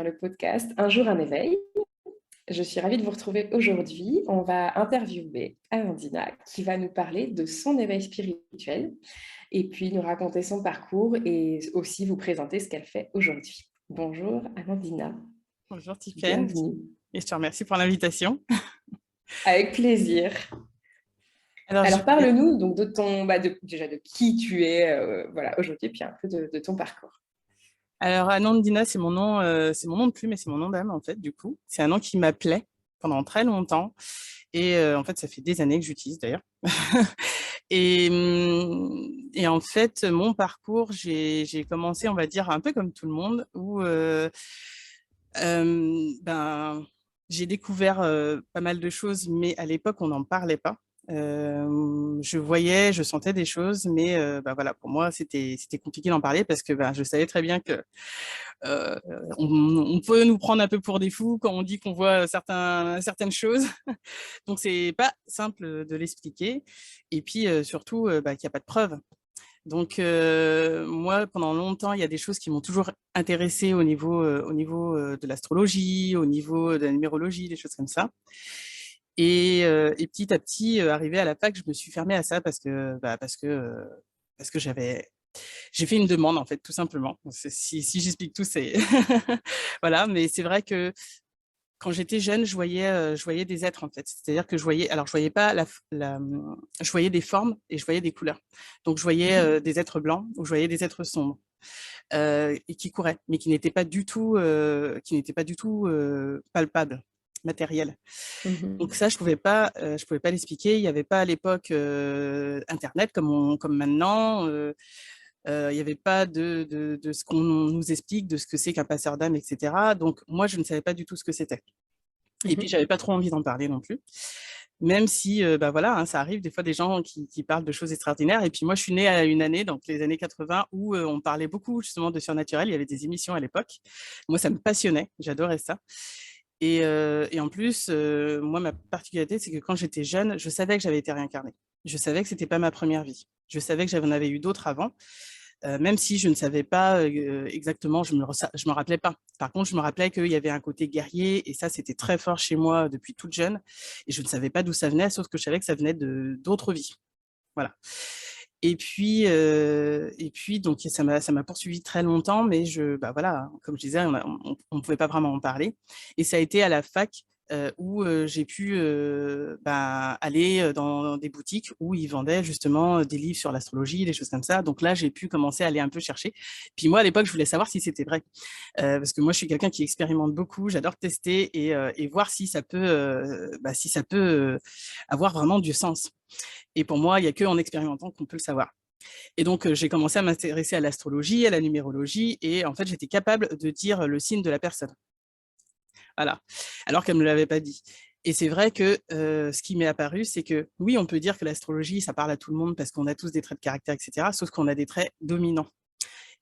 le podcast Un jour un éveil. Je suis ravie de vous retrouver aujourd'hui. On va interviewer Amandina qui va nous parler de son éveil spirituel et puis nous raconter son parcours et aussi vous présenter ce qu'elle fait aujourd'hui. Bonjour Amandina, Bonjour Tiffaine, bienvenue. et je te remercie pour l'invitation. Avec plaisir. Alors, Alors parle-nous donc de ton, déjà de qui tu es voilà, aujourd'hui, puis un peu de ton parcours. Anandina, c'est mon nom de plume et c'est mon nom d'âme en fait. Du coup, c'est un nom qui m'appelait pendant très longtemps et en fait, ça fait des années que j'utilise d'ailleurs. Et en fait, mon parcours, j'ai commencé, on va dire, un peu comme tout le monde, où j'ai découvert pas mal de choses, mais à l'époque, on n'en parlait pas. Je voyais, je sentais des choses, mais voilà, pour moi, c'était compliqué d'en parler parce que je savais très bien que euh, on peut nous prendre un peu pour des fous quand on dit qu'on voit certaines choses. Donc, c'est pas simple de l'expliquer. Et puis, surtout, qu'il n'y a pas de preuves. Donc, moi, pendant longtemps, il y a des choses qui m'ont toujours intéressée au niveau de l'astrologie, au niveau de la numérologie, des choses comme ça. Et petit à petit, arrivé à la fac, je me suis fermée à ça parce que j'ai fait une demande, en fait, tout simplement. Si j'explique tout, c'est voilà. Mais c'est vrai que quand j'étais jeune, je voyais des êtres en fait. C'est-à-dire que je voyais pas je voyais des formes et je voyais des couleurs. Donc je voyais des êtres blancs ou je voyais des êtres sombres et qui couraient, mais qui n'étaient pas du tout palpables, matériels. Donc Mhm. ça, je pouvais pas l'expliquer. Il n'y avait pas à l'époque Internet comme maintenant. Il n'y avait pas de ce qu'on nous explique, de ce que c'est qu'un passeur d'âme, etc. Donc moi, je ne savais pas du tout ce que c'était. Et puis, j'avais Mhm. pas trop envie d'en parler non plus. Même si, voilà, hein, ça arrive des fois des gens qui parlent de choses extraordinaires. Et puis moi, je suis née à une année, donc les années 80, où on parlait beaucoup justement de surnaturel. Il y avait des émissions à l'époque. Moi, ça me passionnait. J'adorais ça. Et en plus, moi, ma particularité, c'est que quand j'étais jeune, je savais que j'avais été réincarnée. Je savais que c'était pas ma première vie. Je savais que j'en avais eu d'autres avant. Même si je ne savais pas exactement, je me rappelais pas. Par contre, je me rappelais qu'il y avait un côté guerrier et ça, c'était très fort chez moi depuis toute jeune. Et je ne savais pas d'où ça venait, sauf que je savais que ça venait de d'autres vies. Voilà. Et puis donc ça m'a poursuivi très longtemps, mais voilà, comme je disais, on pouvait pas vraiment en parler. Et ça a été à la fac où j'ai pu aller dans des boutiques où ils vendaient justement des livres sur l'astrologie, des choses comme ça. Donc là, j'ai pu commencer à aller un peu chercher. Puis moi, à l'époque, je voulais savoir si c'était vrai, parce que moi, je suis quelqu'un qui expérimente beaucoup. J'adore tester et voir si ça peut avoir vraiment du sens. Et pour moi, il n'y a qu'en expérimentant qu'on peut le savoir. Et donc, j'ai commencé à m'intéresser à l'astrologie, à la numérologie, et en fait, j'étais capable de dire le signe de la personne. Voilà. Alors qu'elle ne me l'avait pas dit. Et c'est vrai que ce qui m'est apparu, c'est que oui, on peut dire que l'astrologie, ça parle à tout le monde parce qu'on a tous des traits de caractère, etc., sauf qu'on a des traits dominants.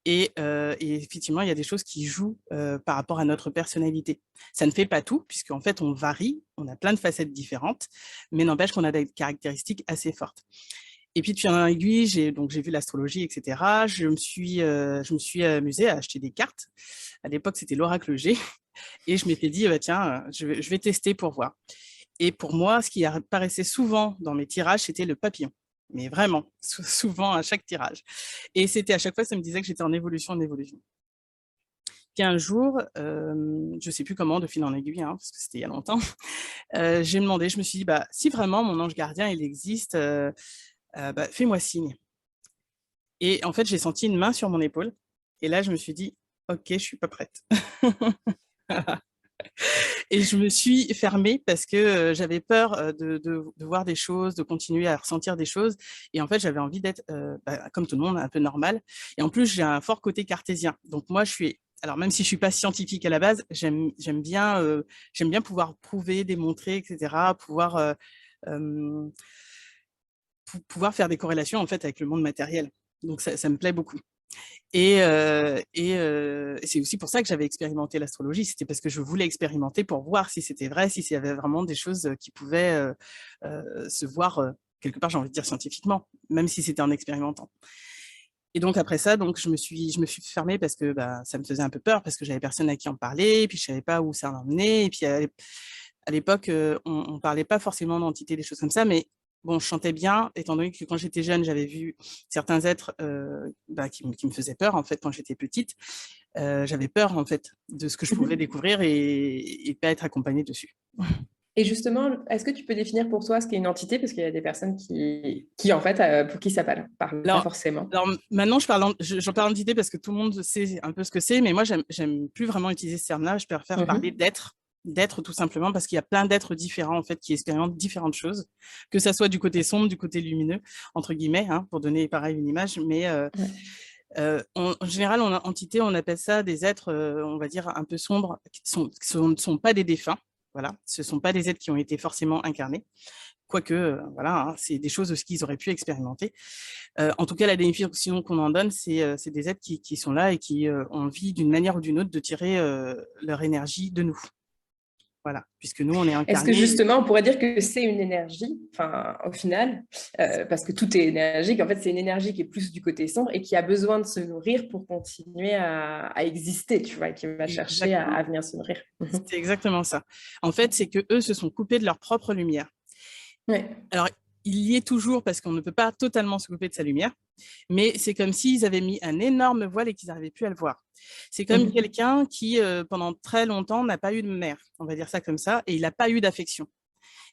Et effectivement, il y a des choses qui jouent par rapport à notre personnalité. Ça ne fait pas tout, puisqu'en fait, on varie, on a plein de facettes différentes, mais n'empêche qu'on a des caractéristiques assez fortes. Et puis, de fil en aiguille, j'ai vu l'astrologie, etc. Je me suis amusée à acheter des cartes. À l'époque, c'était l'oracle G. Et je m'étais dit, tiens, je vais tester pour voir. Et pour moi, ce qui apparaissait souvent dans mes tirages, c'était le papillon. Mais vraiment, souvent à chaque tirage. Et c'était à chaque fois, ça me disait que j'étais en évolution, en évolution. Puis un jour, je ne sais plus comment, de fil en aiguille, hein, parce que c'était il y a longtemps, j'ai demandé, je me suis dit, si vraiment mon ange gardien, il existe, fais-moi signe. Et en fait, j'ai senti une main sur mon épaule. Et là, je me suis dit, OK, je suis pas prête. Et je me suis fermée parce que j'avais peur de voir des choses, de continuer à ressentir des choses. Et en fait, j'avais envie d'être, comme tout le monde, un peu normal. Et en plus, j'ai un fort côté cartésien. Donc moi, alors même si je suis pas scientifique à la base, j'aime bien pouvoir prouver, démontrer, etc. Euh, pouvoir faire des corrélations en fait avec le monde matériel. Donc ça me plaît beaucoup. Et c'est aussi pour ça que j'avais expérimenté l'astrologie. C'était parce que je voulais expérimenter pour voir si c'était vrai, si s'il y avait vraiment des choses qui pouvaient se voir quelque part, j'ai envie de dire scientifiquement, même si c'était en expérimentant. Et donc après ça, donc je me suis fermée parce que ça me faisait un peu peur, parce que j'avais personne à qui en parler, et puis je savais pas où ça l'emmenait. Et puis à l'époque, on parlait pas forcément d'entités, des choses comme ça, mais bon, je chantais bien, étant donné que quand j'étais jeune, j'avais vu certains êtres qui me faisaient peur, en fait, quand j'étais petite. J'avais peur, en fait, de ce que je pouvais découvrir et pas être accompagnée dessus. Et justement, est-ce que tu peux définir pour toi ce qu'est une entité? Parce qu'il y a des personnes qui en fait, pour qui ça parle pas Alors, forcément. alors maintenant, j'en parle d'entité parce que tout le monde sait un peu ce que c'est, mais moi, j'aime plus vraiment utiliser ce terme-là. Je préfère parler Mhm. d'être tout simplement, parce qu'il y a plein d'êtres différents, en fait, qui expérimentent différentes choses, que ça soit du côté sombre, du côté lumineux, entre guillemets, hein, pour donner pareil une image. Mais Ouais. en général, entité, on appelle ça des êtres, on va dire, un peu sombres, qui ne sont pas des défunts. Voilà, ce ne sont pas des êtres qui ont été forcément incarnés. Quoique, voilà, hein, c'est des choses aussi qu'ils auraient pu expérimenter. En tout cas, la définition qu'on en donne, c'est des êtres qui sont là et qui ont envie, d'une manière ou d'une autre, de tirer leur énergie de nous. Voilà, puisque nous, on est Est-ce que incarnés. justement, on pourrait dire que c'est une énergie, enfin, au final, parce que tout est énergique, en fait, c'est une énergie qui est plus du côté sombre et qui a besoin de se nourrir pour continuer à exister, tu vois, et qui va chercher à Exactement. venir se nourrir. Mhm. C'est exactement ça. En fait, c'est que eux se sont coupés de leur propre lumière. Ouais. Alors, il y est toujours parce qu'on ne peut pas totalement se couper de sa lumière, mais c'est comme s'ils avaient mis un énorme voile et qu'ils n'arrivaient plus à le voir. C'est comme Mhm. quelqu'un qui, pendant très longtemps, n'a pas eu de mère, on va dire ça comme ça, et il n'a pas eu d'affection.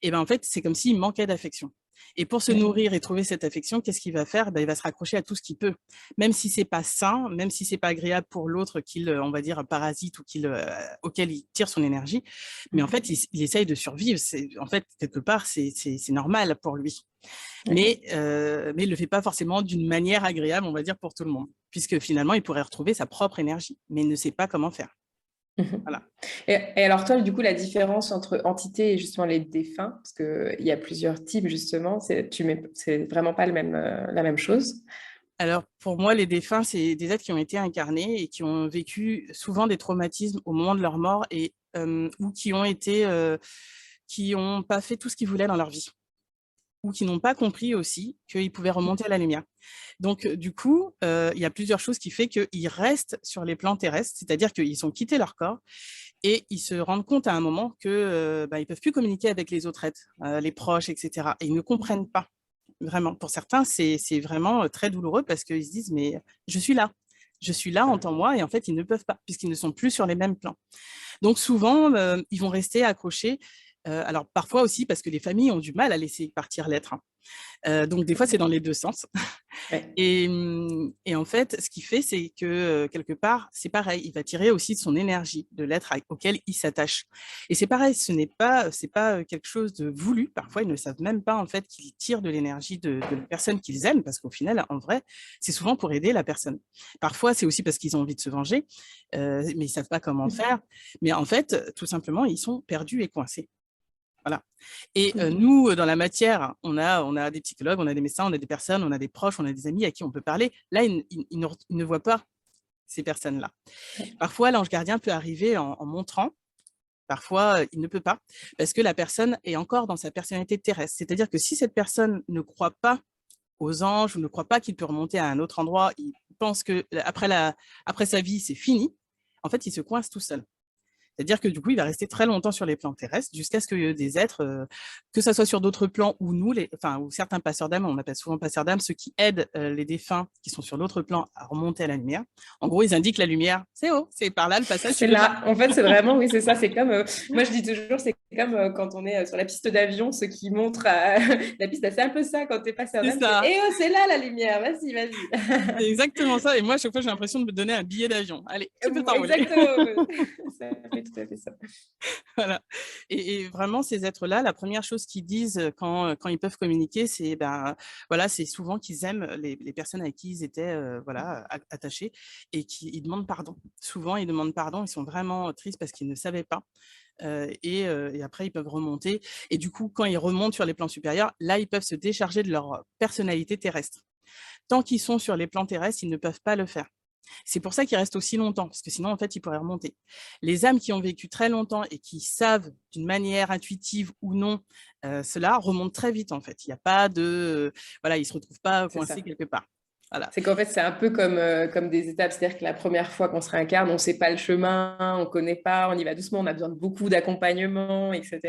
Et ben en fait, c'est comme s'il manquait d'affection. Et pour se Ouais. nourrir et trouver cette affection, qu'est-ce qu'il va faire? Ben, il va se raccrocher à tout ce qu'il peut, même si c'est pas sain, même si c'est pas agréable pour l'autre qu'il, on va dire, parasite ou auquel il tire son énergie. Mais en fait, Mhm. il essaye de survivre. En fait, quelque part, c'est normal pour lui. Ouais. Mais il le fait pas forcément d'une manière agréable, on va dire, pour tout le monde, puisque finalement, il pourrait retrouver sa propre énergie, mais il ne sait pas comment faire. Mhm. Voilà. Et alors toi, du coup, la différence entre entité et justement les défunts, parce qu'il y a plusieurs types justement, c'est vraiment pas la même chose. Alors, pour moi, les défunts, c'est des êtres qui ont été incarnés et qui ont vécu souvent des traumatismes au moment de leur mort ou qui n'ont pas fait tout ce qu'ils voulaient dans leur vie ou qui n'ont pas compris aussi qu'ils pouvaient remonter à la lumière. Donc, du coup, il y a plusieurs choses qui font qu'ils restent sur les plans terrestres, c'est-à-dire qu'ils ont quitté leur corps et ils se rendent compte à un moment qu'ils ne peuvent plus communiquer avec les autres êtres, les proches, etc. Et ils ne comprennent pas. Vraiment, pour certains, c'est vraiment très douloureux parce qu'ils se disent, mais je suis là, entends-moi, et en fait, ils ne peuvent pas, puisqu'ils ne sont plus sur les mêmes plans. Donc souvent, ils vont rester accrochés. Alors parfois aussi parce que les familles ont du mal à laisser partir l'être, hein. Donc des fois, c'est dans les deux sens. Ouais. Et en fait, ce qu'il fait, c'est que quelque part, c'est pareil, il va tirer aussi de son énergie, de l'être auquel il s'attache. Et c'est pareil, c'est pas quelque chose de voulu. Parfois, ils ne savent même pas en fait qu'ils tirent de l'énergie de la personne qu'ils aiment, parce qu'au final, en vrai, c'est souvent pour aider la personne. Parfois, c'est aussi parce qu'ils ont envie de se venger, mais ils savent pas comment faire. Mais en fait, tout simplement, ils sont perdus et coincés. Voilà. Et Ok. nous, dans la matière, on a des psychologues, on a des médecins, on a des personnes, on a des proches, on a des amis à qui on peut parler. Là, ils ne voient pas ces personnes-là. Parfois, l'ange gardien peut arriver en montrant, parfois, il ne peut pas, parce que la personne est encore dans sa personnalité terrestre. C'est-à-dire que si cette personne ne croit pas aux anges ou ne croit pas qu'il peut remonter à un autre endroit, il pense que après sa vie, c'est fini, en fait, il se coince tout seul. C'est-à-dire que du coup, il va rester très longtemps sur les plans terrestres jusqu'à ce que des êtres, que ça soit sur d'autres plans ou nous, ou certains passeurs d'âme, on appelle souvent passeurs d'âme, ceux qui aident les défunts qui sont sur l'autre plan à remonter à la lumière. En gros, ils indiquent la lumière, c'est haut, c'est par là le passage, tu C'est peux pas. là. En fait, c'est vraiment, oui, c'est ça. C'est comme, moi, je dis toujours, c'est comme quand on est sur la piste d'avion, ceux qui montrent la piste, c'est un peu ça quand tu es passeur C'est d'âme, c'est, ça, eh oh, c'est là la lumière, vas-y, vas-y. c'est exactement ça. Et moi, à chaque fois, j'ai l'impression de me donner un billet d'avion. Allez, tu peux t'envoler. Exactement. Ça fait tout à fait ça. Voilà. Et vraiment, ces êtres-là, la première chose qu'ils disent quand ils peuvent communiquer, c'est voilà, c'est souvent qu'ils aiment les personnes avec qui ils étaient voilà, attachés et qu'ils demandent pardon. Souvent, ils demandent pardon, ils sont vraiment tristes parce qu'ils ne savaient pas. Et après, ils peuvent remonter. Et du coup, quand ils remontent sur les plans supérieurs, là, ils peuvent se décharger de leur personnalité terrestre. Tant qu'ils sont sur les plans terrestres, ils ne peuvent pas le faire. C'est pour ça qu'ils restent aussi longtemps, parce que sinon, en fait, ils pourraient remonter. Les âmes qui ont vécu très longtemps et qui savent d'une manière intuitive ou non, cela remonte très vite, en fait. Il n'y a pas de... voilà, ils ne se retrouvent pas C'est coincés ça. quelque part. Voilà. C'est qu'en fait, c'est un peu comme des étapes. C'est-à-dire que la première fois qu'on se réincarne, on ne sait pas le chemin, on ne connaît pas, on y va doucement, on a besoin de beaucoup d'accompagnement, etc.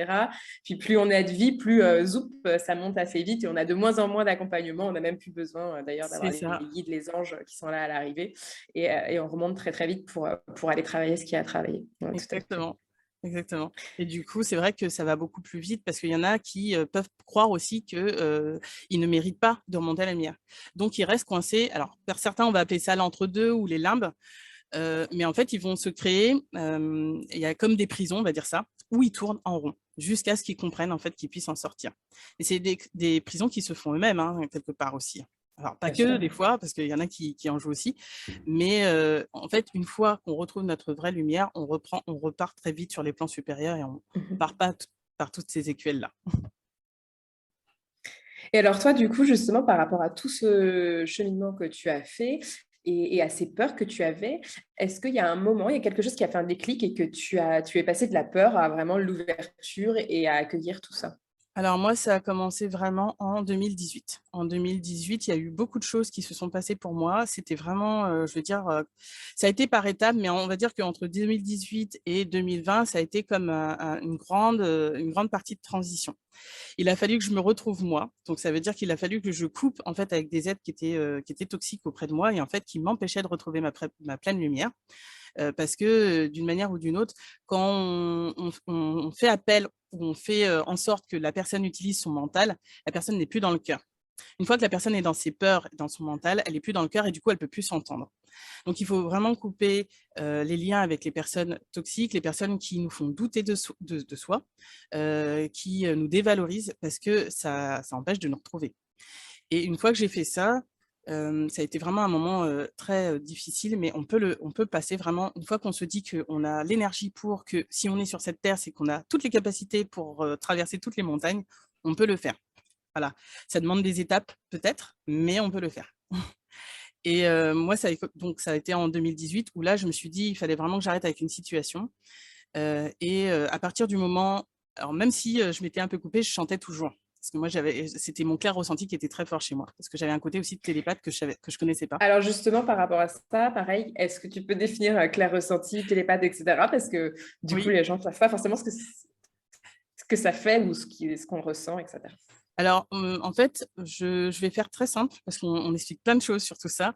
Puis plus on a de vie, plus zoup, ça monte assez vite et on a de moins en moins d'accompagnement. On n'a même plus besoin d'ailleurs C'est d'avoir les ça, guides, les anges qui sont là à l'arrivée. Et on remonte très très vite pour aller travailler ce qu'il y a à travailler. Ouais, tout à fait. exactement. Exactement. Et du coup, c'est vrai que ça va beaucoup plus vite parce qu'il y en a qui peuvent croire aussi qu'ils ne méritent pas de remonter à la lumière. Donc, ils restent coincés. Alors, pour certains, on va appeler ça l'entre-deux ou les limbes. Mais en fait, ils vont se créer, il y a comme des prisons, on va dire ça, où ils tournent en rond jusqu'à ce qu'ils comprennent en fait qu'ils puissent en sortir. Et c'est des prisons qui se font eux-mêmes, hein, quelque part aussi. Alors, pas Bien que sûr. des fois, parce qu'il y en a qui en jouent aussi, mais en fait, une fois qu'on retrouve notre vraie lumière, on repart très vite sur les plans supérieurs et on part pas par toutes ces écuelles-là. Et alors toi, du coup, justement, par rapport à tout ce cheminement que tu as fait et à ces peurs que tu avais, est-ce qu'il y a un moment, il y a quelque chose qui a fait un déclic et que tu es passé de la peur à vraiment l'ouverture et à accueillir tout ça? Alors moi, ça a commencé vraiment en 2018. En 2018, il y a eu beaucoup de choses qui se sont passées pour moi. C'était vraiment, je veux dire, ça a été par étapes, mais on va dire qu'entre 2018 et 2020, ça a été comme une grande partie de transition. Il a fallu que je me retrouve moi. Donc ça veut dire qu'il a fallu que je coupe en fait avec des êtres qui étaient toxiques auprès de moi et en fait qui m'empêchaient de retrouver ma pleine lumière. Parce que d'une manière ou d'une autre, quand on fait appel ou on fait en sorte que la personne utilise son mental, la personne n'est plus dans le cœur. Une fois que la personne est dans ses peurs, dans son mental, elle n'est plus dans le cœur et du coup, elle ne peut plus s'entendre. Donc, il faut vraiment couper les liens avec les personnes toxiques, les personnes qui nous font douter de soi, qui nous dévalorisent parce que ça empêche de nous retrouver. Et une fois que j'ai fait ça, ça a été vraiment un moment très difficile, mais on peut passer vraiment, une fois qu'on se dit qu'on a l'énergie pour, que si on est sur cette terre, c'est qu'on a toutes les capacités pour traverser toutes les montagnes, on peut le faire. Voilà. Ça demande des étapes peut-être, mais on peut le faire. Et moi, donc, ça a été en 2018 où là, je me suis dit, il fallait vraiment que j'arrête avec une situation. À partir du moment, alors même si je m'étais un peu coupée, je chantais toujours. Parce que moi, c'était mon clair ressenti qui était très fort chez moi. Parce que j'avais un côté aussi de télépathe que je connaissais pas. Alors justement, par rapport à ça, pareil, est-ce que tu peux définir clair ressenti, télépathe, etc. Parce que du coup, Oui. les gens ne savent pas forcément ce que ça fait ou ce qu'on ressent, etc. Alors, en fait, je vais faire très simple parce qu'on explique plein de choses sur tout ça.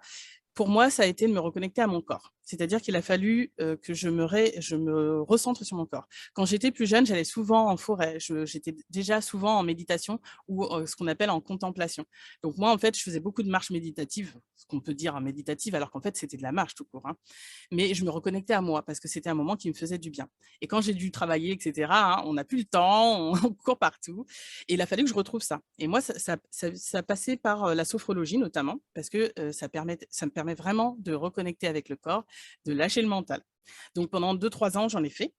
Pour moi, ça a été de me reconnecter à mon corps. C'est-à-dire qu'il a fallu que je me recentre sur mon corps. Quand j'étais plus jeune, j'allais souvent en forêt. J'étais déjà souvent en méditation ou ce qu'on appelle en contemplation. Donc moi, en fait, je faisais beaucoup de marches méditatives, ce qu'on peut dire méditative, alors qu'en fait, c'était de la marche tout court, hein. Mais je me reconnectais à moi parce que c'était un moment qui me faisait du bien. Et quand j'ai dû travailler, etc., hein, on n'a plus le temps, on court partout. Et il a fallu que je retrouve ça. Et moi, ça passait par la sophrologie notamment, parce que ça me permet vraiment de reconnecter avec le corps, de lâcher le mental. Donc pendant 2-3 ans, j'en ai fait.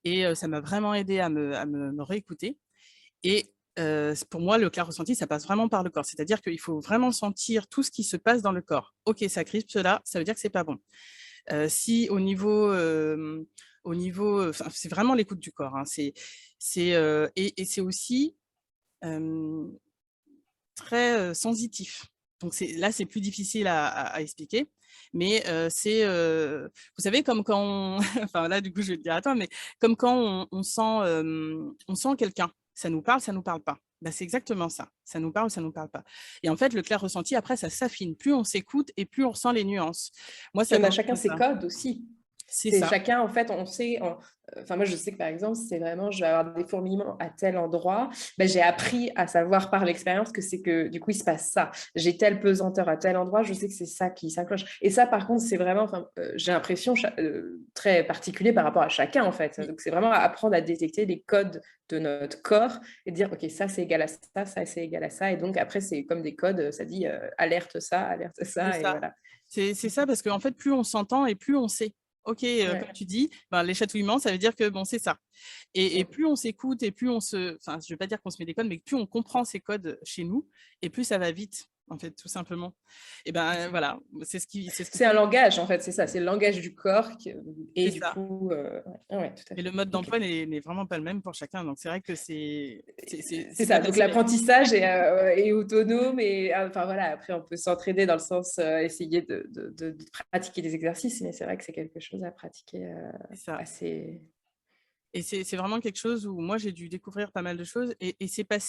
Et ça m'a vraiment aidé me réécouter. Et pour moi, le clair ressenti, ça passe vraiment par le corps. C'est-à-dire qu'il faut vraiment sentir tout ce qui se passe dans le corps. Ok, ça crispe cela, ça veut dire que c'est pas bon. Si enfin, c'est vraiment l'écoute du corps, hein. Et c'est aussi très sensitif. Donc là, c'est plus difficile à expliquer, mais vous savez, comme quand enfin là, du coup, je vais te dire attends, mais comme quand on sent quelqu'un, ça nous parle pas. Ben, c'est exactement ça. Ça nous parle ou ça nous parle pas. Et en fait, le clair ressenti, après, ça s'affine. Plus on s'écoute et plus on ressent les nuances. Moi, Puis ça on a commence chacun comme ses ça. codes aussi. C'est C'est ça. chacun, en fait, on sait. Enfin, moi, je sais que par exemple, c'est vraiment, je vais avoir des fourmillements à tel endroit. Ben, j'ai appris à savoir par l'expérience que c'est que du coup, il se passe ça. J'ai telle pesanteur à tel endroit, je sais que c'est ça qui s'enclenche. Et ça, par contre, c'est vraiment, enfin, j'ai l'impression très particulier par rapport à chacun, en fait. Oui, Donc, c'est vraiment apprendre à détecter les codes de notre corps et dire, OK, ça, c'est égal à ça c'est égal à ça. Et donc, après, c'est comme des codes, ça dit alerte c'est ça, et ça. voilà. C'est ça parce qu'en fait, plus on s'entend et plus on sait. Ok, comme Ouais. tu dis, ben, les chatouillements, ça veut dire que bon, c'est ça. Et plus on s'écoute et plus enfin, je ne vais pas dire qu'on se met des codes, mais plus on comprend ces codes chez nous et plus ça va vite. en fait, tout simplement. Et ben voilà, c'est ce que C'est un langage, en fait, c'est ça, c'est le langage du corps et c'est du ça. coup, ouais, tout à Et fait. le mode OK. d'emploi n'est vraiment pas le même pour chacun. Donc c'est vrai que C'est c'est pas ça, donc facile. l'apprentissage est autonome et enfin voilà, après on peut s'entraider dans le sens essayer de pratiquer des exercices, mais c'est vrai que c'est quelque chose à pratiquer C'est ça. assez. Et c'est vraiment quelque chose où moi, j'ai dû découvrir pas mal de choses et c'est pas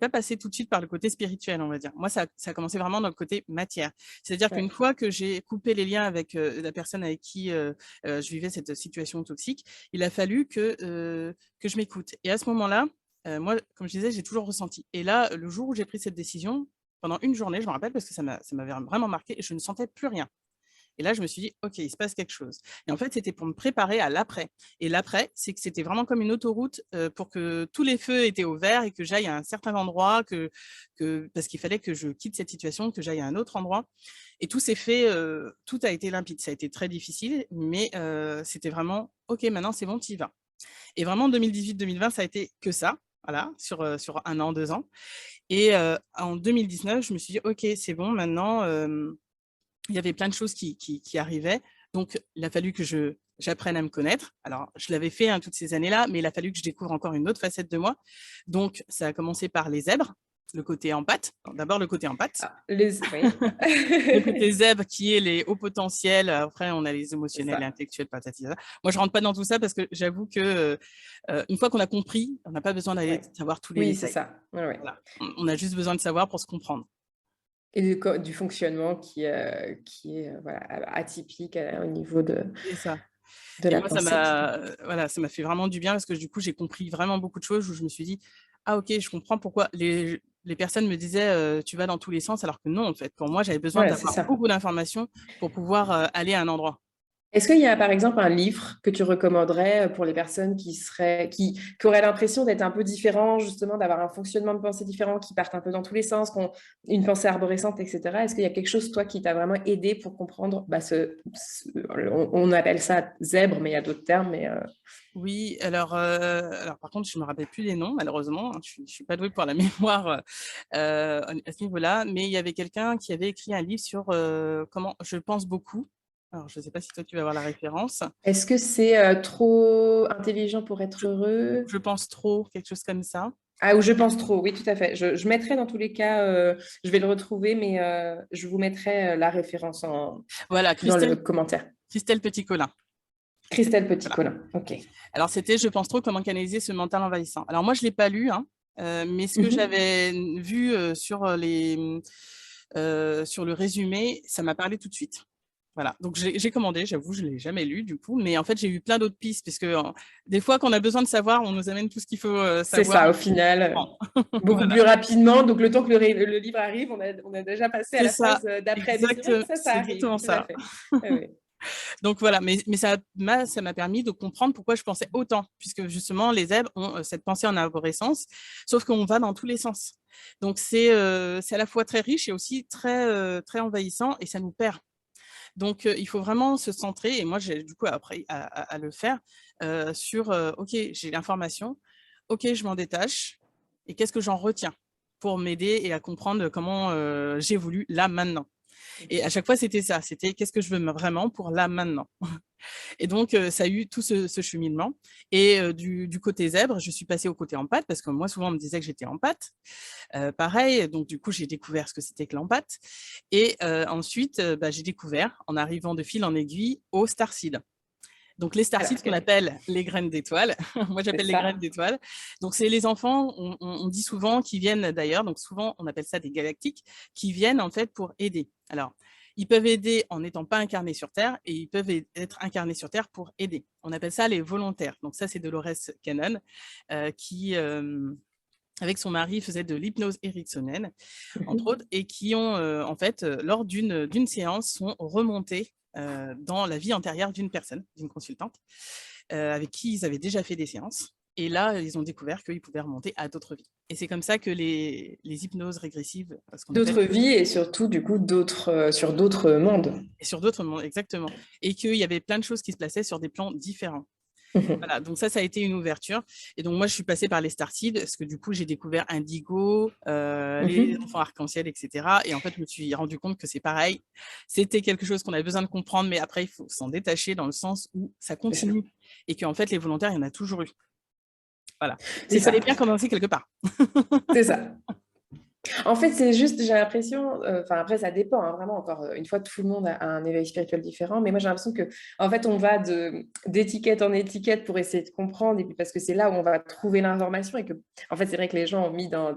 passé tout de suite par le côté spirituel, on va dire. Moi, ça a commencé vraiment dans le côté matière. C'est-à-dire qu'une Ouais. fois que j'ai coupé les liens avec la personne avec qui je vivais cette situation toxique, il a fallu que je m'écoute. Et à ce moment-là, moi, comme je disais, j'ai toujours ressenti. Et là, le jour où j'ai pris cette décision, pendant une journée, je me rappelle parce que ça m'avait vraiment marqué, et je ne sentais plus rien. Et là, je me suis dit: «OK, il se passe quelque chose» et en fait, c'était pour me préparer à l'après et l'après, c'est que c'était vraiment comme une autoroute, pour que tous les feux étaient au vert et que j'aille à un certain endroit, parce qu'il fallait que je quitte cette situation, que j'aille à un autre endroit et tout s'est fait, tout a été limpide. Ça a été très difficile, mais c'était vraiment: «OK, maintenant c'est bon, tu y vas» et vraiment 2018-2020, ça a été que ça, voilà, sur 1 an, 2 ans et en 2019, je me suis dit: «OK, c'est bon maintenant, il y avait plein de choses qui arrivaient. Donc, il a fallu que j'apprenne à me connaître. Alors, je l'avais fait hein, toutes ces années-là, mais il a fallu que je découvre encore une autre facette de moi. Donc, ça a commencé par les zèbres, le côté empathe. D'abord, le côté empathe. Ah, oui. Le côté zèbre qui est les hauts potentiels. Après, on a les C'est émotionnels, les ça. intellectuels, patati. Moi, je rentre pas dans tout ça parce que j'avoue que une fois qu'on a compris, on n'a pas besoin d'aller Ouais. savoir tous les Oui, c'est détails. ça. Ouais, ouais. Voilà. On a juste besoin de savoir pour se comprendre. Et du fonctionnement qui est voilà, atypique au niveau C'est ça. de Et la moi, pensée, etc. voilà, ça m'a fait vraiment du bien parce que du coup, j'ai compris vraiment beaucoup de choses où je me suis dit: «Ah OK, je comprends pourquoi les personnes me disaient, tu vas dans tous les sens», alors que non, en fait. Pour moi, j'avais besoin Ouais, c'est d'avoir ça. beaucoup d'informations pour pouvoir, aller à un endroit. Est-ce qu'il y a, par exemple, un livre que tu recommanderais pour les personnes qui auraient l'impression d'être un peu différents, justement, d'avoir un fonctionnement de pensée différent, qui partent un peu dans tous les sens, qui ont une pensée arborescente, etc. Est-ce qu'il y a quelque chose, toi, qui t'a vraiment aidé pour comprendre on appelle ça zèbre, mais il y a d'autres termes, mais Oui, alors par contre, je me rappelle plus les noms malheureusement, hein, je suis pas douée pour la mémoire, à ce niveau-là, mais il y avait quelqu'un qui avait écrit un livre sur, comment je pense beaucoup. Alors je ne sais pas si toi tu vas avoir la référence. est-ce que c'est trop intelligent pour être Je heureux? je pense trop, quelque chose comme ça. Ah, ou je pense trop, oui, tout à fait. Je mettrai dans tous les cas, je vais le retrouver, mais je vous mettrai la référence Voilà, dans le commentaire. Christelle Petit-Colin. Christelle Christelle Petit-Colin. Petit-Colin, ok. Alors c'était «Je pense trop, comment canaliser ce mental envahissant». Alors moi je l'ai pas lu, hein, mais ce que Mhm. j'avais vu, sur le résumé, ça m'a parlé tout de suite. Voilà, donc j'ai commandé, j'avoue, je l'ai jamais lu du coup, mais en fait j'ai eu plein d'autres pistes puisque, des fois quand on a besoin de savoir, on nous amène tout ce qu'il faut, C'est savoir ça, et au puis final, on prend. beaucoup plus Voilà, rapidement. Donc, le temps que le livre arrive, on a déjà passé à c'est la ça, phase d'après. Mais c'est vrai que ça c'est arrive, exactement tout à ça. fait. Oui, oui. Donc voilà, mais ça m'a permis de comprendre pourquoi je pensais autant, puisque justement les zèbres ont cette pensée en arborescence, sauf qu'on va dans tous les sens. Donc c'est à la fois très riche et aussi très envahissant et ça nous perd. Donc il faut vraiment se centrer et moi j'ai du coup appris à le faire, sur, OK, j'ai l'information, OK, je m'en détache et qu'est-ce que j'en retiens? Pour m'aider et à comprendre comment, j'évolue là, maintenant. Et à chaque fois, c'était ça, c'était: «Qu'est-ce que je veux vraiment pour là, maintenant?» Et donc ça a eu tout ce cheminement et du côté zèbre, je suis passée au côté empathe parce que moi, souvent, on me disait que j'étais empathe. Pareil, donc du coup, j'ai découvert ce que c'était que l'empathe et ensuite, bah, j'ai découvert, en arrivant de fil en aiguille, aux starseeds. Donc les Alors, starseeds qu'on appelle les graines d'étoiles, moi c'est j'appelle les graines ça. d'étoiles. Donc c'est les enfants, on dit souvent, qui viennent d'ailleurs, donc souvent on appelle ça des galactiques, qui viennent en fait pour aider. Alors, ils peuvent aider en n'étant pas incarnés sur Terre et ils peuvent être incarnés sur Terre pour aider. On appelle ça les volontaires. Donc ça c'est Dolores Cannon qui avec son mari faisait de l'hypnose ericksonienne, entre Mhm. autres, et qui ont en fait, lors d'une séance, sont remontés dans la vie antérieure d'une personne, d'une consultante, avec qui ils avaient déjà fait des séances. Et là, ils ont découvert qu'ils pouvaient remonter à d'autres vies. Et c'est comme ça que les hypnoses régressives, ce qu'on appelle, D'autres vies et surtout, du coup, sur d'autres mondes. et sur d'autres mondes, exactement, et qu'il y avait plein de choses qui se passaient sur des plans différents. Mhm. Voilà, donc ça a été une ouverture. Et donc, moi, je suis passée par les Starseed, parce que du coup, j'ai découvert Indigo, les Mhm. enfants arc-en-ciel, etc. Et en fait, je me suis rendu compte que c'est pareil. C'était quelque chose qu'on avait besoin de comprendre, mais après, il faut s'en détacher dans le sens où ça C'est ça. continue. Et qu'en fait, les volontaires, il y en a toujours eu. Voilà. C'est Mais il fallait ça. bien commencer quelque part. C'est ça. En fait, c'est juste, j'ai l'impression, enfin après ça dépend, hein, vraiment, encore une fois, tout le monde a un éveil spirituel différent, mais moi j'ai l'impression que en fait on va d'étiquette en étiquette pour essayer de comprendre, et puis parce que c'est là où on va trouver l'information, et que en fait c'est vrai que les gens ont mis dans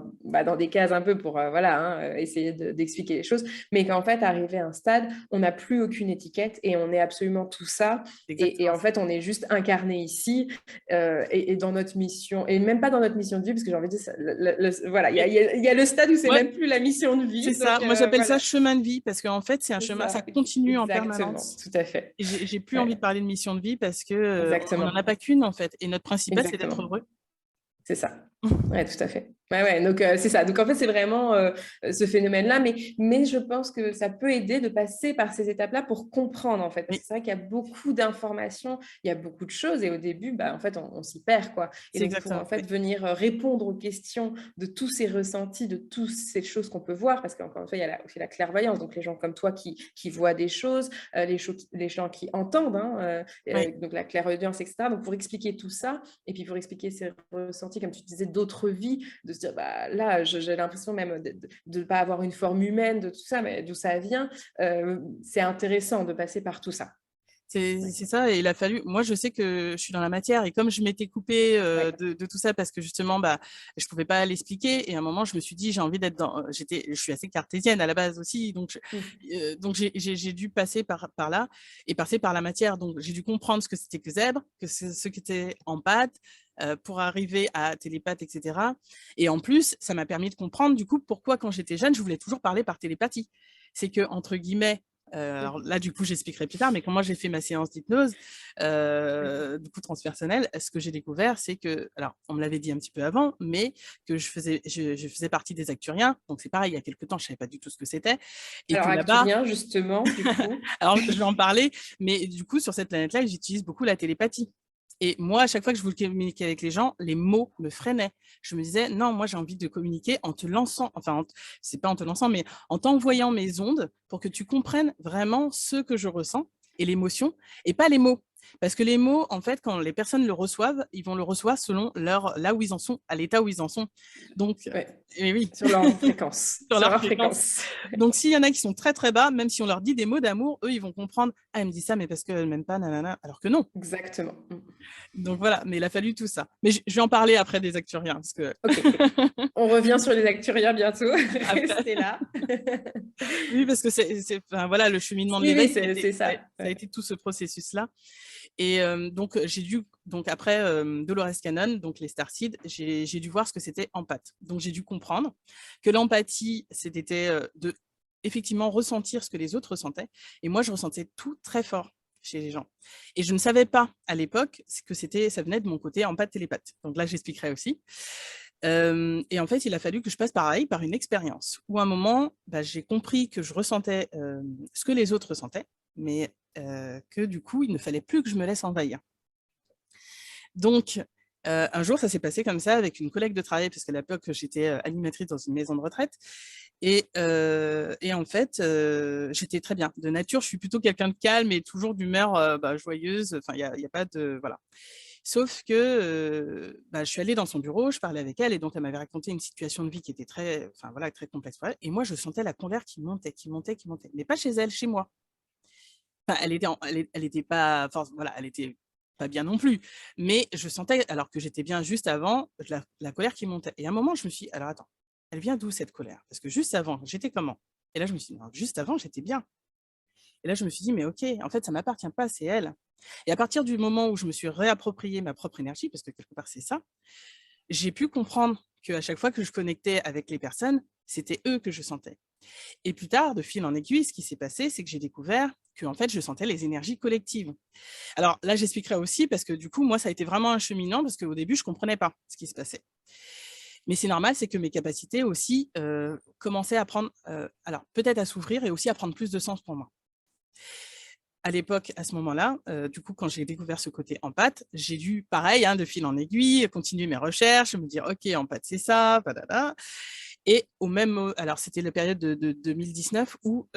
des cases un peu pour voilà, hein, essayer d'expliquer les choses, mais qu'en fait arrivé à un stade, on n'a plus aucune étiquette et on est absolument tout ça, C'est et exactement en ça. fait on est juste incarné ici, et dans notre mission, et même pas dans notre mission de vie, parce que j'ai envie de dire, voilà, Mais il y a le stade où c'est moi, même plus la mission de c'est vie, ça. donc Moi, j'appelle ça voilà, chemin de vie parce qu'en fait, c'est un c'est chemin, ça ça, continue en exactement, permanence. tout à fait, Et j'ai plus envie de ouais, parler de mission de vie parce que on n'en a exactement, pas qu'une en fait. Et notre principal, c'est d'être exactement. heureux. C'est ça. Ouais, tout à fait. Ouais, ouais, donc c'est ça. Donc en fait, c'est vraiment ce phénomène-là, mais je pense que ça peut aider de passer par ces étapes-là pour comprendre en fait, parce Oui, que c'est vrai qu'il y a beaucoup d'informations, il y a beaucoup de choses, et au début, bah, en fait, on s'y perd, quoi. Et c'est donc pour en exactement. fait venir répondre aux questions de tous ces ressentis, de toutes ces choses qu'on peut voir, parce qu'encore une fois, il y a aussi la clairvoyance, donc les gens comme toi qui voient des choses, les gens qui entendent, hein, Oui. donc la clairaudience, etc. Donc pour expliquer tout ça, et puis pour expliquer ces ressentis, comme tu disais, d'autres vies, de se dire, bah, là, j'ai l'impression même de ne pas avoir une forme humaine de tout ça, mais d'où ça vient. C'est intéressant de passer par tout ça. Ouais. C'est ça, et il a fallu. Moi, je sais que je suis dans la matière, et comme je m'étais coupée Ouais. de tout ça parce que justement, bah, je pouvais pas l'expliquer. Et à un moment, je me suis dit, j'ai envie d'être dans. Je suis assez cartésienne à la base aussi, donc Mm. donc j'ai dû passer par là et passer par la matière. Donc j'ai dû comprendre ce que c'était que zèbre, que c'est ce qui était en pâte. Pour arriver à télépathe, etc. Et en plus, ça m'a permis de comprendre du coup pourquoi quand j'étais jeune, je voulais toujours parler par télépathie. C'est que, entre guillemets, alors là, du coup, j'expliquerai plus tard, mais quand moi j'ai fait ma séance d'hypnose, du coup transpersonnelle, ce que j'ai découvert, c'est que, alors on me l'avait dit un petit peu avant, mais que je faisais partie des Acturiens, donc c'est pareil, il y a quelques temps, je savais pas du tout ce que c'était, et Alors, que là-bas, Acturien, justement, du coup. alors je vais en parler, mais du coup, sur cette planète-là, j'utilise beaucoup la télépathie. Et moi, à chaque fois que je voulais communiquer avec les gens, les mots me freinaient. Je me disais, non, moi, j'ai envie de communiquer en te lançant, enfin, c'est pas en te lançant, mais en t'envoyant mes ondes pour que tu comprennes vraiment ce que je ressens et l'émotion, et pas les mots. Parce que les mots, en fait, quand les personnes le reçoivent, ils vont le recevoir selon là où ils en sont, à l'état où ils en sont. Donc, Ouais. et oui, Sur leur fréquence. sur Sur leur leur fréquence. fréquence. Donc, s'il y en a qui sont très, très bas, même si on leur dit des mots d'amour, eux, ils vont comprendre, ah, elle me dit ça, mais parce qu'elle m'aime pas, nanana, alors que non. Exactement. Mm. Donc voilà, mais il a fallu tout ça. Mais je vais en parler après des Acturiens, parce que Ok. On revient sur les Acturiens bientôt. après, Restez là. oui, parce que enfin, voilà, le cheminement de Oui, oui, l'éveil, c'est ça ça. a Ouais. été tout ce processus-là. Et donc j'ai dû, donc après Dolores Cannon, donc les Starseed, j'ai dû voir ce que c'était empathie. Donc j'ai dû comprendre que l'empathie, c'était de effectivement ressentir ce que les autres ressentaient. Et moi, je ressentais tout très fort chez les gens. Et je ne savais pas à l'époque que ça venait de mon côté empathe télépathe. Donc là, j'expliquerai aussi. Et en fait, il a fallu que je passe pareil par une expérience où à un moment, bah, j'ai compris que je ressentais ce que les autres ressentaient, mais que du coup, il ne fallait plus que je me laisse envahir. Donc, un jour, ça s'est passé comme ça avec une collègue de travail, parce qu'à l'époque, j'étais animatrice dans une maison de retraite. Et en fait, j'étais très bien. De nature, je suis plutôt quelqu'un de calme et toujours d'humeur joyeuse. Enfin, il y a pas de... Voilà. Sauf que je suis allée dans son bureau, je parlais avec elle, et donc elle m'avait raconté une situation de vie qui était très, enfin, voilà, très complexe pour elle. Et moi, je sentais la colère qui montait, qui montait, qui montait. Mais pas chez elle, chez moi. Enfin, elle était pas, enfin, voilà, elle était pas bien non plus. Mais je sentais, alors que j'étais bien juste avant, la colère qui montait. Et à un moment, je me suis dit, alors attends, elle vient d'où cette colère? Parce que juste avant, j'étais comment? Et là, je me suis dit, non, juste avant, j'étais bien. Et là, je me suis dit, mais ok, en fait, ça m'appartient pas, c'est elle. Et à partir du moment où je me suis réapproprié ma propre énergie, parce que quelque part, c'est ça, j'ai pu comprendre qu'à chaque fois que je connectais avec les personnes, c'était eux que je sentais. Et plus tard, de fil en aiguille, ce qui s'est passé, c'est que j'ai découvert que en fait, je sentais les énergies collectives. Alors là, j'expliquerai aussi parce que du coup, moi, ça a été vraiment un cheminant parce qu'au début, je ne comprenais pas ce qui se passait. Mais c'est normal, c'est que mes capacités aussi commençaient à prendre, alors peut-être à s'ouvrir et aussi à prendre plus de sens pour moi. à l'époque, à ce moment-là, du coup, quand j'ai découvert ce côté empath, j'ai dû, pareil, hein, de fil en aiguille, continuer mes recherches, me dire, OK, empath, c'est ça, patata. Et alors c'était la période de 2019 où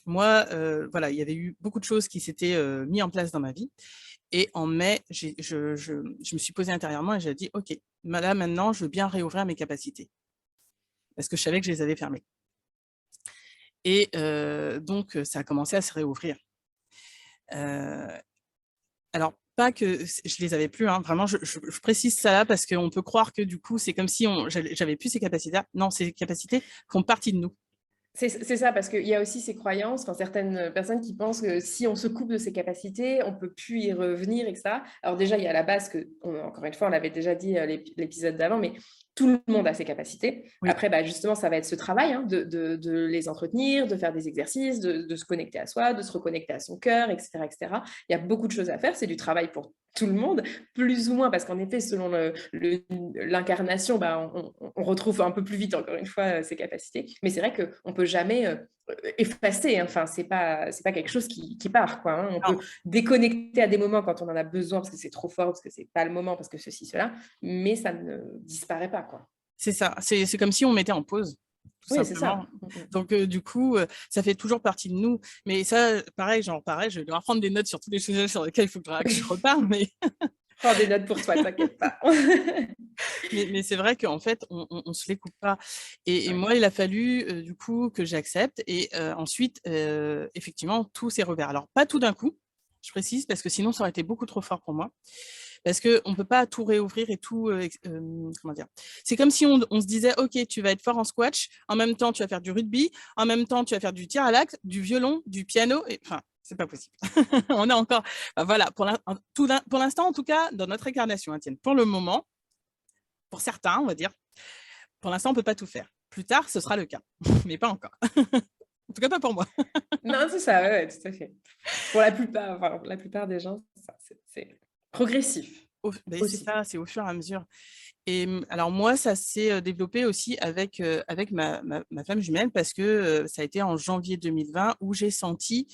moi, voilà, il y avait eu beaucoup de choses qui s'étaient mis en place dans ma vie. Et en mai, je me suis posée intérieurement et j'ai dit, OK, là maintenant, je veux bien réouvrir mes capacités. Parce que je savais que je les avais fermées. Et donc, ça a commencé à se réouvrir. Alors, pas que je les avais plus, hein, vraiment, je précise ça là parce qu'on peut croire que du coup, c'est comme si j'avais plus ces capacités. Non, ces capacités font partie de nous. C'est ça, parce qu'il y a aussi ces croyances, enfin, certaines personnes qui pensent que si on se coupe de ses capacités, on ne peut plus y revenir, etc. Alors déjà, il y a la base que, encore une fois, on l'avait déjà dit l'épisode d'avant, mais tout le monde a ses capacités. Oui. Après, bah, justement, ça va être ce travail, hein, de les entretenir, de faire des exercices, de se connecter à soi, de se reconnecter à son cœur, etc., etc. Il y a beaucoup de choses à faire, c'est du travail pour tout le monde, plus ou moins, parce qu'en effet, selon l'incarnation, bah, on retrouve un peu plus vite, encore une fois, ses capacités. Mais c'est vrai qu'on ne peut jamais effacer, hein. Enfin, c'est pas quelque chose qui part, quoi, hein. On Non, peut déconnecter à des moments quand on en a besoin, parce que c'est trop fort, parce que c'est pas le moment, parce que ceci, cela, mais ça ne disparaît pas, quoi. c'est ça. C'est comme si on mettait en pause, tout Oui, c'est ça. simplement. Donc, du coup, ça fait toujours partie de nous. Mais ça, pareil, je vais devoir prendre des notes sur tous les sujets sur lesquels il faudra que je reparle. Prends des notes pour toi, t'inquiète pas. Mais c'est vrai qu'en fait, on se les coupe pas. Et Ouais. moi, il a fallu, du coup, que j'accepte. Et ensuite, effectivement, tout s'est revers. Alors, pas tout d'un coup, je précise, parce que sinon, ça aurait été beaucoup trop fort pour moi. Parce qu'on ne peut pas tout réouvrir et tout. Comment dire? C'est comme si on se disait, OK, tu vas être fort en squash, en même temps, tu vas faire du rugby, en même temps, tu vas faire du tir à l'arc, du violon, du piano. Enfin, c'est pas possible. On est encore. Bah, voilà, pour l'instant, en tout cas, dans notre incarnation, hein, Tienne, pour le moment, pour certains, on va dire, pour l'instant, on ne peut pas tout faire. Plus tard, ce sera le cas, mais pas encore. En tout cas, pas pour moi. Non, c'est ça, ouais, tout à fait. Pour la plupart, enfin, la plupart des gens, c'est progressif Ben, c'est aussi. ça, c'est au fur et à mesure. Et alors moi, ça s'est développé aussi avec ma femme jumelle parce que ça a été en janvier 2020 où j'ai senti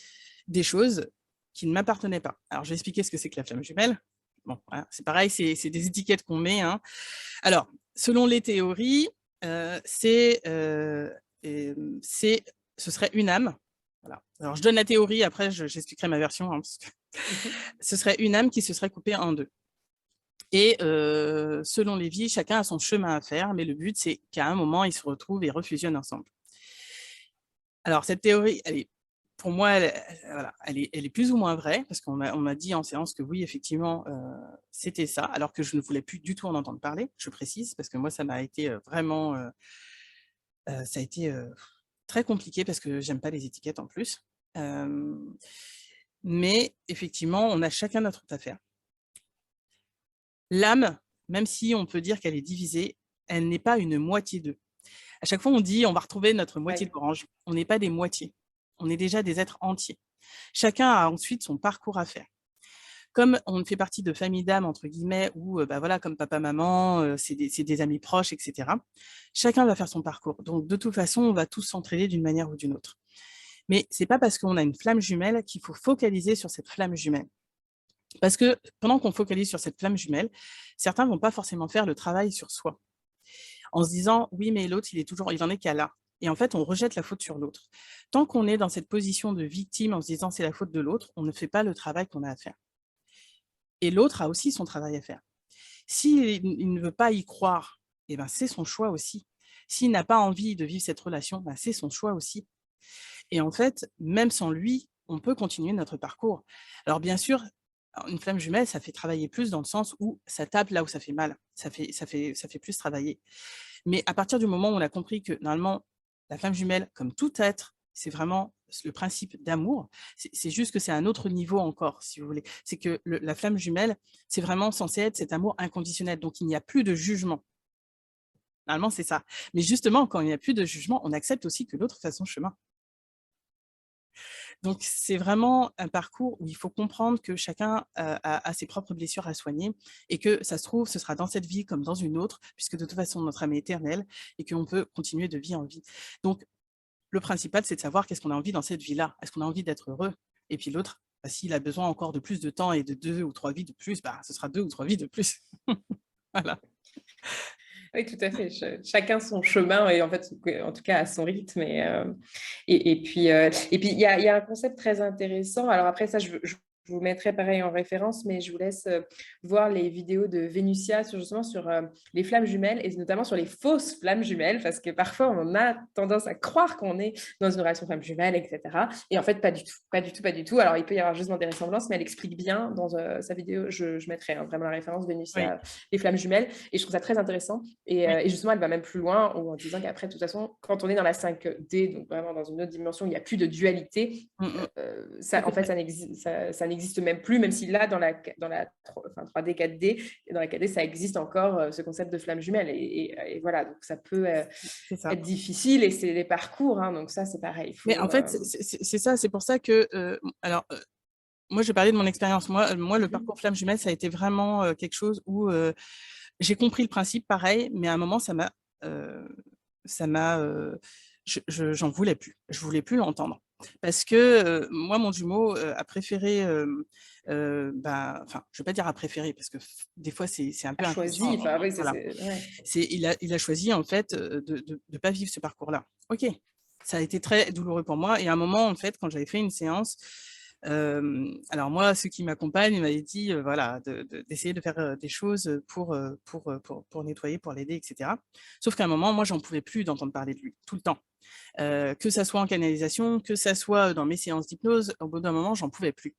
des choses qui ne m'appartenaient pas. Alors, je vais expliquer ce que c'est que la flamme jumelle. Bon, voilà, c'est pareil, c'est des étiquettes qu'on met, hein. Alors, selon les théories, euh, c'est, euh, ce serait une âme. Voilà. Alors, je donne la théorie, après, j'expliquerai ma version, hein, parce que ce serait une âme qui se serait coupée en deux. Et selon les vies, chacun a son chemin à faire, mais le but, c'est qu'à un moment, ils se retrouvent et refusionnent ensemble. Alors, cette théorie, pour moi, voilà, elle est plus ou moins vraie, parce qu'on m'a dit en séance que oui, effectivement, c'était ça, alors que je ne voulais plus du tout en entendre parler, je précise, parce que moi, ça m'a été vraiment, ça a été très compliqué, parce que j'aime pas les étiquettes en plus. Mais effectivement, on a chacun notre route à faire. L'âme, même si on peut dire qu'elle est divisée, elle n'est pas une moitié d'eux. À chaque fois, on dit on va retrouver notre moitié Ouais. d'orange. On n'est pas des moitiés. On est déjà des êtres entiers. Chacun a ensuite son parcours à faire. Comme on fait partie de familles d'âmes, entre guillemets, ou bah voilà, comme papa, maman, c'est des amis proches, etc., chacun va faire son parcours. Donc, de toute façon, on va tous s'entraider d'une manière ou d'une autre. Mais ce n'est pas parce qu'on a une flamme jumelle qu'il faut focaliser sur cette flamme jumelle. Parce que pendant qu'on focalise sur cette flamme jumelle, certains ne vont pas forcément faire le travail sur soi, en se disant oui, mais l'autre, il en est qu'à là. Et en fait, on rejette la faute sur l'autre. Tant qu'on est dans cette position de victime en se disant c'est la faute de l'autre, on ne fait pas le travail qu'on a à faire. Et l'autre a aussi son travail à faire. S'il ne veut pas y croire, eh ben, c'est son choix aussi. S'il n'a pas envie de vivre cette relation, ben, c'est son choix aussi. Et en fait, même sans lui, on peut continuer notre parcours. Alors bien sûr, une flamme jumelle, ça fait travailler plus dans le sens où ça tape là où ça fait mal. Ça fait plus travailler. Mais à partir du moment où on a compris que normalement, la flamme jumelle, comme tout être, c'est vraiment le principe d'amour. C'est juste que c'est un autre niveau encore, si vous voulez. C'est que la flamme jumelle, c'est vraiment censé être cet amour inconditionnel. Donc, il n'y a plus de jugement. Normalement, c'est ça. Mais justement, quand il n'y a plus de jugement, on accepte aussi que l'autre fasse son chemin. Donc, c'est vraiment un parcours où il faut comprendre que chacun a ses propres blessures à soigner et que ça se trouve, ce sera dans cette vie comme dans une autre, puisque de toute façon, notre âme est éternelle et qu'on peut continuer de vie en vie. Donc, le principal, c'est de savoir qu'est-ce qu'on a envie dans cette vie-là. Est-ce qu'on a envie d'être heureux? Et puis l'autre, Bah, s'il a besoin encore de plus de temps et de 2 ou 3 vies de plus, bah, ce sera 2 ou 3 vies de plus. Voilà. Oui, tout à fait. Chacun son chemin et en fait, en tout cas à son rythme. Et puis il y a un concept très intéressant. Alors après ça, je vous mettrai pareil en référence, mais je vous laisse voir les vidéos de Vénusia justement sur les flammes jumelles et notamment sur les fausses flammes jumelles, parce que parfois on a tendance à croire qu'on est dans une relation flamme jumelle, etc. Et en fait, pas du tout, pas du tout, pas du tout. Alors il peut y avoir justement des ressemblances, mais elle explique bien dans sa vidéo, je mettrai vraiment la référence Oui, Vénusia, les flammes jumelles, et je trouve ça très intéressant. oui. Et justement, elle va même plus loin en disant qu'après, de toute façon, quand on est dans la 5D, donc vraiment dans une autre dimension, il n'y a plus de dualité. Mmh mh. Ça, Tout en à fait, fait. ça n'existe même plus, même si là, dans la 3D, 4D, et dans la 4D, ça existe encore, ce concept de flamme jumelle. Et voilà, donc ça peut C'est ça. être difficile et c'est les parcours, hein, donc ça, c'est pareil. Il Mais faut, en fait, c'est ça, c'est pour ça que, alors, moi, je vais parler de mon expérience. Moi, le parcours flamme jumelle, ça a été vraiment, quelque chose où, j'ai compris le principe pareil, mais à un moment, heu, ça m'a, j'en voulais plus. Je voulais plus l'entendre parce que, moi, mon jumeau, a préféré, bah, enfin, je vais pas dire a préféré parce que des fois, c'est un peu a choisi, inconscient, enfin, oui, voilà. ouais. Il a choisi en fait, de pas vivre ce parcours-là. OK, ça a été très douloureux pour moi et à un moment, en fait, quand j'avais fait une séance, alors moi, ceux qui m'accompagnent, ils m'avaient dit, voilà, d'essayer de faire, des choses, pour nettoyer, pour l'aider et cetera. Sauf qu'à un moment, moi, j'en pouvais plus d'entendre parler de lui, tout le temps. Que ça soit en canalisation, que ça soit dans mes séances d'hypnose, au bout d'un moment, j'en pouvais plus.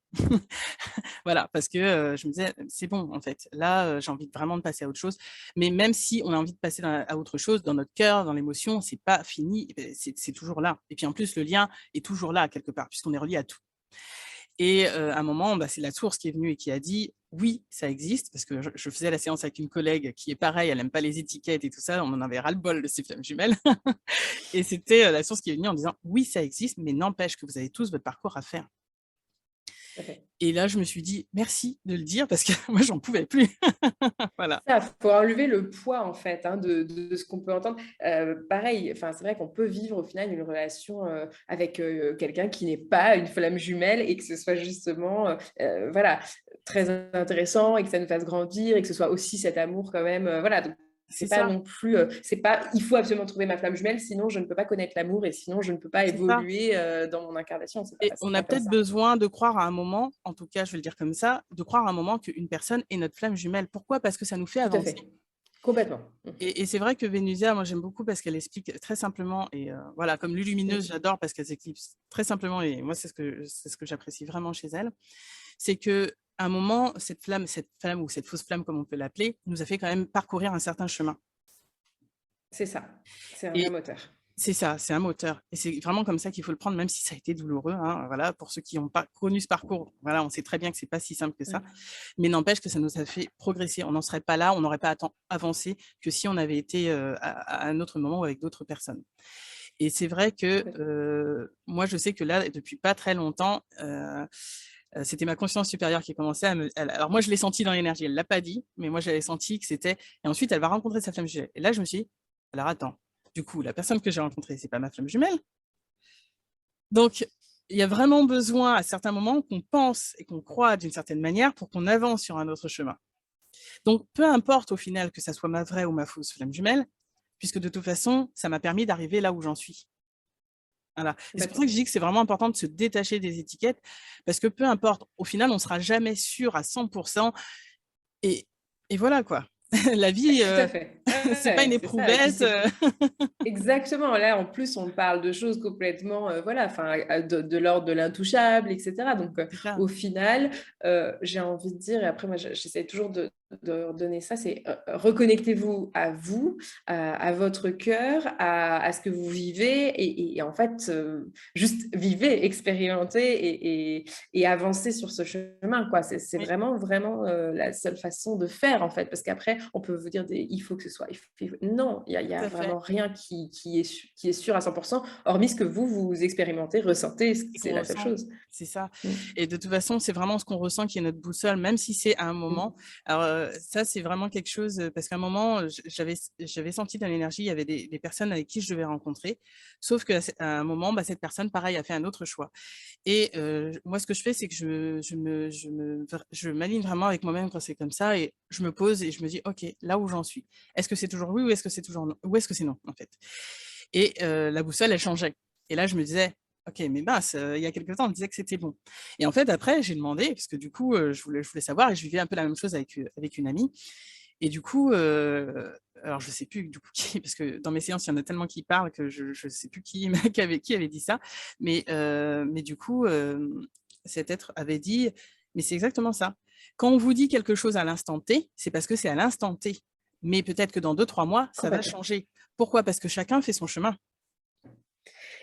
Voilà, parce que, je me disais: «C'est bon, en fait, là, j'ai envie vraiment de passer à autre chose». Mais même si on a envie de passer à autre chose, dans notre cœur, dans l'émotion, c'est pas fini, et beh, c'est toujours là. Et puis en plus, le lien est toujours là quelque part, puisqu'on est relié à tout. Et à un moment, bah, c'est la source qui est venue et qui a dit: «Oui, ça existe», parce que je faisais la séance avec une collègue qui est pareil, elle aime pas les étiquettes et tout ça, on en avait ras-le-bol de ces flammes jumelles. Et c'était, la source qui est venue en disant: «Oui, ça existe, mais n'empêche que vous avez tous votre parcours à faire». Tout à fait. Et là, je me suis dit: «Merci de le dire parce que moi, j'en pouvais plus». Voilà. Ça, faut enlever le poids en fait, hein, de ce qu'on peut entendre. Pareil, enfin, c'est vrai qu'on peut vivre au final une relation, avec, quelqu'un qui n'est pas une flamme jumelle et que ce soit justement, voilà, très intéressant et que ça nous fasse grandir et que ce soit aussi cet amour quand même, voilà, donc c'est C'est pas ça, non plus, c'est pas: «Il faut absolument trouver ma flamme jumelle, sinon je ne peux pas connaître l'amour et sinon je ne peux pas c'est ça. évoluer, dans mon incarnation». Et C'est on a pas comme peut-être ça. besoin de croire à un moment, en tout cas, je vais le dire comme ça, de croire à un moment qu'une personne est notre flamme jumelle. Pourquoi? Parce que ça nous fait Tout à avancer. fait. Complètement. Et c'est vrai que Vénusia, moi, j'aime beaucoup parce qu'elle explique très simplement et voilà, comme Lulumineuse, Mmh. j'adore parce qu'elle explique très simplement et moi, c'est ce que j'apprécie vraiment chez elle. C'est qu'à un moment, cette flamme ou cette fausse flamme, comme on peut l'appeler, nous a fait quand même parcourir un certain chemin. C'est ça. C'est un vrai Et moteur. c'est ça, c'est un moteur et c'est vraiment comme ça qu'il faut le prendre, même si ça a été douloureux, hein, voilà. Pour ceux qui n'ont pas connu ce parcours, voilà, on sait très bien que c'est pas si simple que ça, Mmh. mais n'empêche que ça nous a fait progresser. On n'en serait pas là, on n'aurait pas autant avancé que si on avait été, à un autre moment ou avec d'autres personnes. Et c'est vrai que, Complètement. moi, je sais que là, depuis pas très longtemps, c'était ma conscience supérieure qui commençait à me alors moi, je l'ai senti dans l'énergie, elle l'a pas dit, mais moi, j'avais senti que c'était et ensuite elle va rencontrer sa flamme jumelle et là, je me suis dit: «Alors attends, du coup, la personne que j'ai rencontrée, c'est pas ma flamme jumelle?» Donc il y a vraiment besoin à certains moments qu'on pense et qu'on croit d'une certaine manière pour qu'on avance sur un autre chemin. Donc peu importe au final que ça soit ma vraie ou ma fausse flamme jumelle, puisque de toute façon, ça m'a permis d'arriver là où j'en suis. Voilà et c'est pour ça que Complètement. je dis que c'est vraiment important de se détacher des étiquettes parce que peu importe, au final, on ne sera jamais sûr à 100 et et voilà quoi. La vie, Tout à fait. Ouais, c'est pas une ouais, c'est ça et puis éprouvette, c'est exactement, là, en plus, on parle de choses complètement, voilà, enfin, de l'ordre de l'intouchable et cetera, donc c'est ça. au final, j'ai envie de dire et après moi j'essaie toujours de redonner ça, c'est, reconnectez-vous à vous, à votre cœur, à ce que vous vivez et en fait, juste vivez, expérimentez et avancez sur ce chemin, quoi. C'est Oui, vraiment, vraiment, la seule façon de faire, en fait, parce qu'après on peut vous dire des: «Il faut que ce soit Non, il y Tout a à fait. vraiment rien qui est sûr à 100%, hormis ce que vous expérimentez, ressentez, Et c'est qu'on la seule ressent, chose. c'est ça. Mmh. Et de toute façon, c'est vraiment ce qu'on ressent qui est notre boussole, même si c'est à un moment. Mmh. Alors, ça, c'est vraiment quelque chose, parce qu'à un moment, j'avais senti dans l'énergie, il y avait des personnes avec qui je devais rencontrer, sauf qu'à un moment, bah, cette personne, pareil, a fait un autre choix. Et moi, ce que je fais, c'est que je m'aligne vraiment avec moi-même quand c'est comme ça et je me pose et je me dis: «OK, là où j'en suis, est-ce que c'est toujours oui ou est-ce que c'est toujours non? Ou est-ce que c'est non, en fait?» Et la boussole, elle changeait. Et là, je me disais: «OK, mais mince, il y a quelque temps, on me disait que c'était bon». Et en fait, après, j'ai demandé parce que du coup, je voulais savoir et je vivais un peu la même chose avec une amie. Et du coup, alors je sais plus du coup qui parce que dans mes séances, il y en a tellement qui parlent que je sais plus qui qui avait dit ça. Mais du coup, cet être avait dit: «Mais c'est exactement ça. Quand on vous dit quelque chose à l'instant T, c'est parce que c'est à l'instant T. Mais peut-être que dans 2 3 mois, ça va Complètement. changer». Pourquoi? Parce que chacun fait son chemin.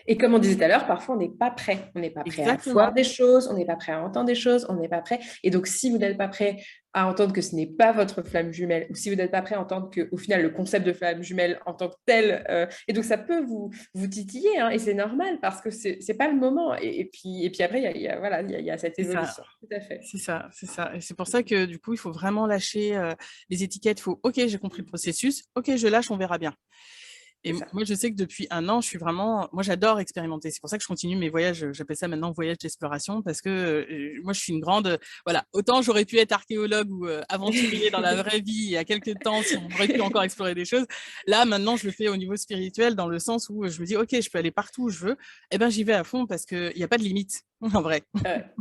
Et comme on disait tout à l'heure, parfois on n'est pas prêt. On n'est pas prêt à voir Exactement, des choses, on n'est pas prêt à entendre des choses, on n'est pas prêt. Et donc, si vous n'êtes pas prêt à entendre que ce n'est pas votre flamme jumelle, ou si vous n'êtes pas prêt à entendre qu'au final, le concept de flamme jumelle en tant que tel, et donc ça peut vous titiller, hein, et c'est normal parce que c'est pas le moment. Et puis après, voilà, il y a cette c'est ça, évolution. Tout à fait. c'est ça, c'est ça. Et c'est pour ça que du coup, il faut vraiment lâcher, les étiquettes. Il faut: «OK, j'ai compris le processus. OK, je lâche, on verra bien». Et C'est ça. moi, je sais que depuis 1 an, je suis vraiment moi, j'adore expérimenter. C'est pour ça que je continue mes voyages, j'appelle ça maintenant voyage d'exploration parce que, moi, je suis une grande, voilà, autant j'aurais pu être archéologue ou, aventurier dans la vraie vie il y a quelque temps, si on aurait pu encore explorer des choses. Là, maintenant, je le fais au niveau spirituel dans le sens où, je me dis: «OK, je peux aller partout où je veux». Et ben, j'y vais à fond parce qu'il y a pas de limite, en vrai.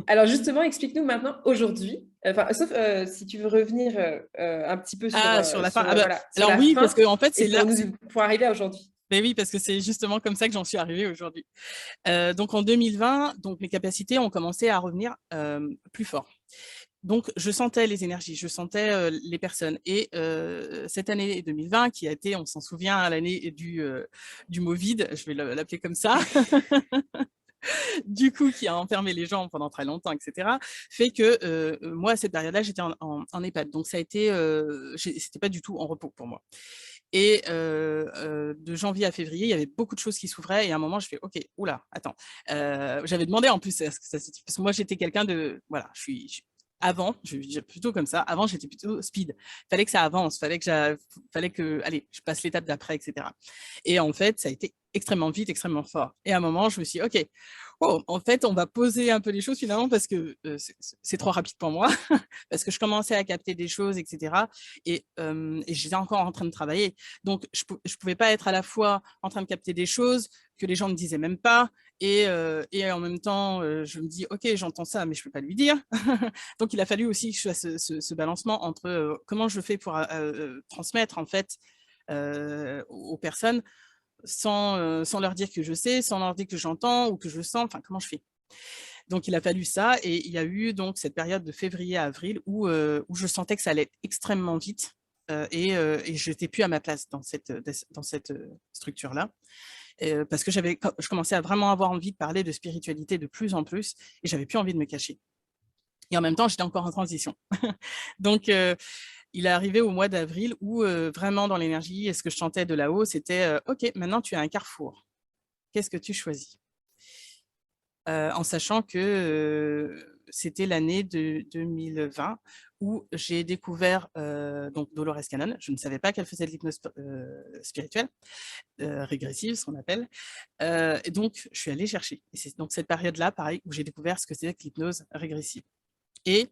Alors justement, explique-nous maintenant aujourd'hui, enfin, sauf si tu veux revenir un petit peu Ah, sur la fin? Ah bah, voilà, sur alors la oui, parce fin qu'en fait, et c'est là c'est pour arriver à aujourd'hui. beh, oui, parce que c'est justement comme ça que j'en suis arrivée aujourd'hui. Donc en 2020, donc mes capacités ont commencé à revenir, plus fort. Donc je sentais les énergies, je sentais, les personnes et cette année 2020 qui a été, on s'en souvient, l'année du Movide, je vais l'appeler comme ça, du coup qui a enfermé les gens pendant très longtemps et cetera, fait que, moi à cette période-là, j'étais en EHPAD. Donc ça a été, c'était pas du tout en repos pour moi. Et de janvier à février, il y avait beaucoup de choses qui s'ouvraient et à un moment je fais: «OK, ouh là, attends». J'avais demandé en plus à ce que ça parce que moi j'étais quelqu'un de voilà, avant, je vais dire plutôt comme ça, avant j'étais plutôt speed. Fallait que ça avance, fallait que allez, je passe l'étape d'après et cetera. Et en fait, ça a été extrêmement vite, extrêmement fort. Et à un moment, je me suis dit: «OK, oh, en fait, on va poser un peu les choses finalement parce que, c'est trop rapide pour moi». Parce que je commençais à capter des choses et cetera et j'étais encore en train de travailler. Donc je pouvais pas être à la fois en train de capter des choses que les gens ne disaient même pas et en même temps, je me dis: «OK, j'entends ça, mais je peux pas lui dire». Donc il a fallu aussi que je fasse ce balancement entre, comment je fais pour, transmettre en fait, aux personnes sans leur dire que je sais, sans leur dire que j'entends ou que je sens, enfin comment je fais? Donc il a fallu ça et il y a eu donc cette période de février à avril où je sentais que ça allait extrêmement vite, et je n'étais plus à ma place dans cette structure-là, parce que je commençais à vraiment avoir envie de parler de spiritualité de plus en plus et j'avais plus envie de me cacher et en même temps, j'étais encore en transition. Donc il est arrivé au mois d'avril où, vraiment dans l'énergie et ce que je sentais de là-haut, c'était, «OK, maintenant tu as un carrefour. Qu'est-ce que tu choisis?» En sachant que, c'était l'année de 2020 où j'ai découvert, donc Dolores Cannon. Je ne savais pas qu'elle faisait de l'hypnose spirituelle, régressive, ce qu'on appelle, et donc je suis allée chercher et c'est donc cette période-là, pareil, où j'ai découvert ce que c'était que l'hypnose régressive et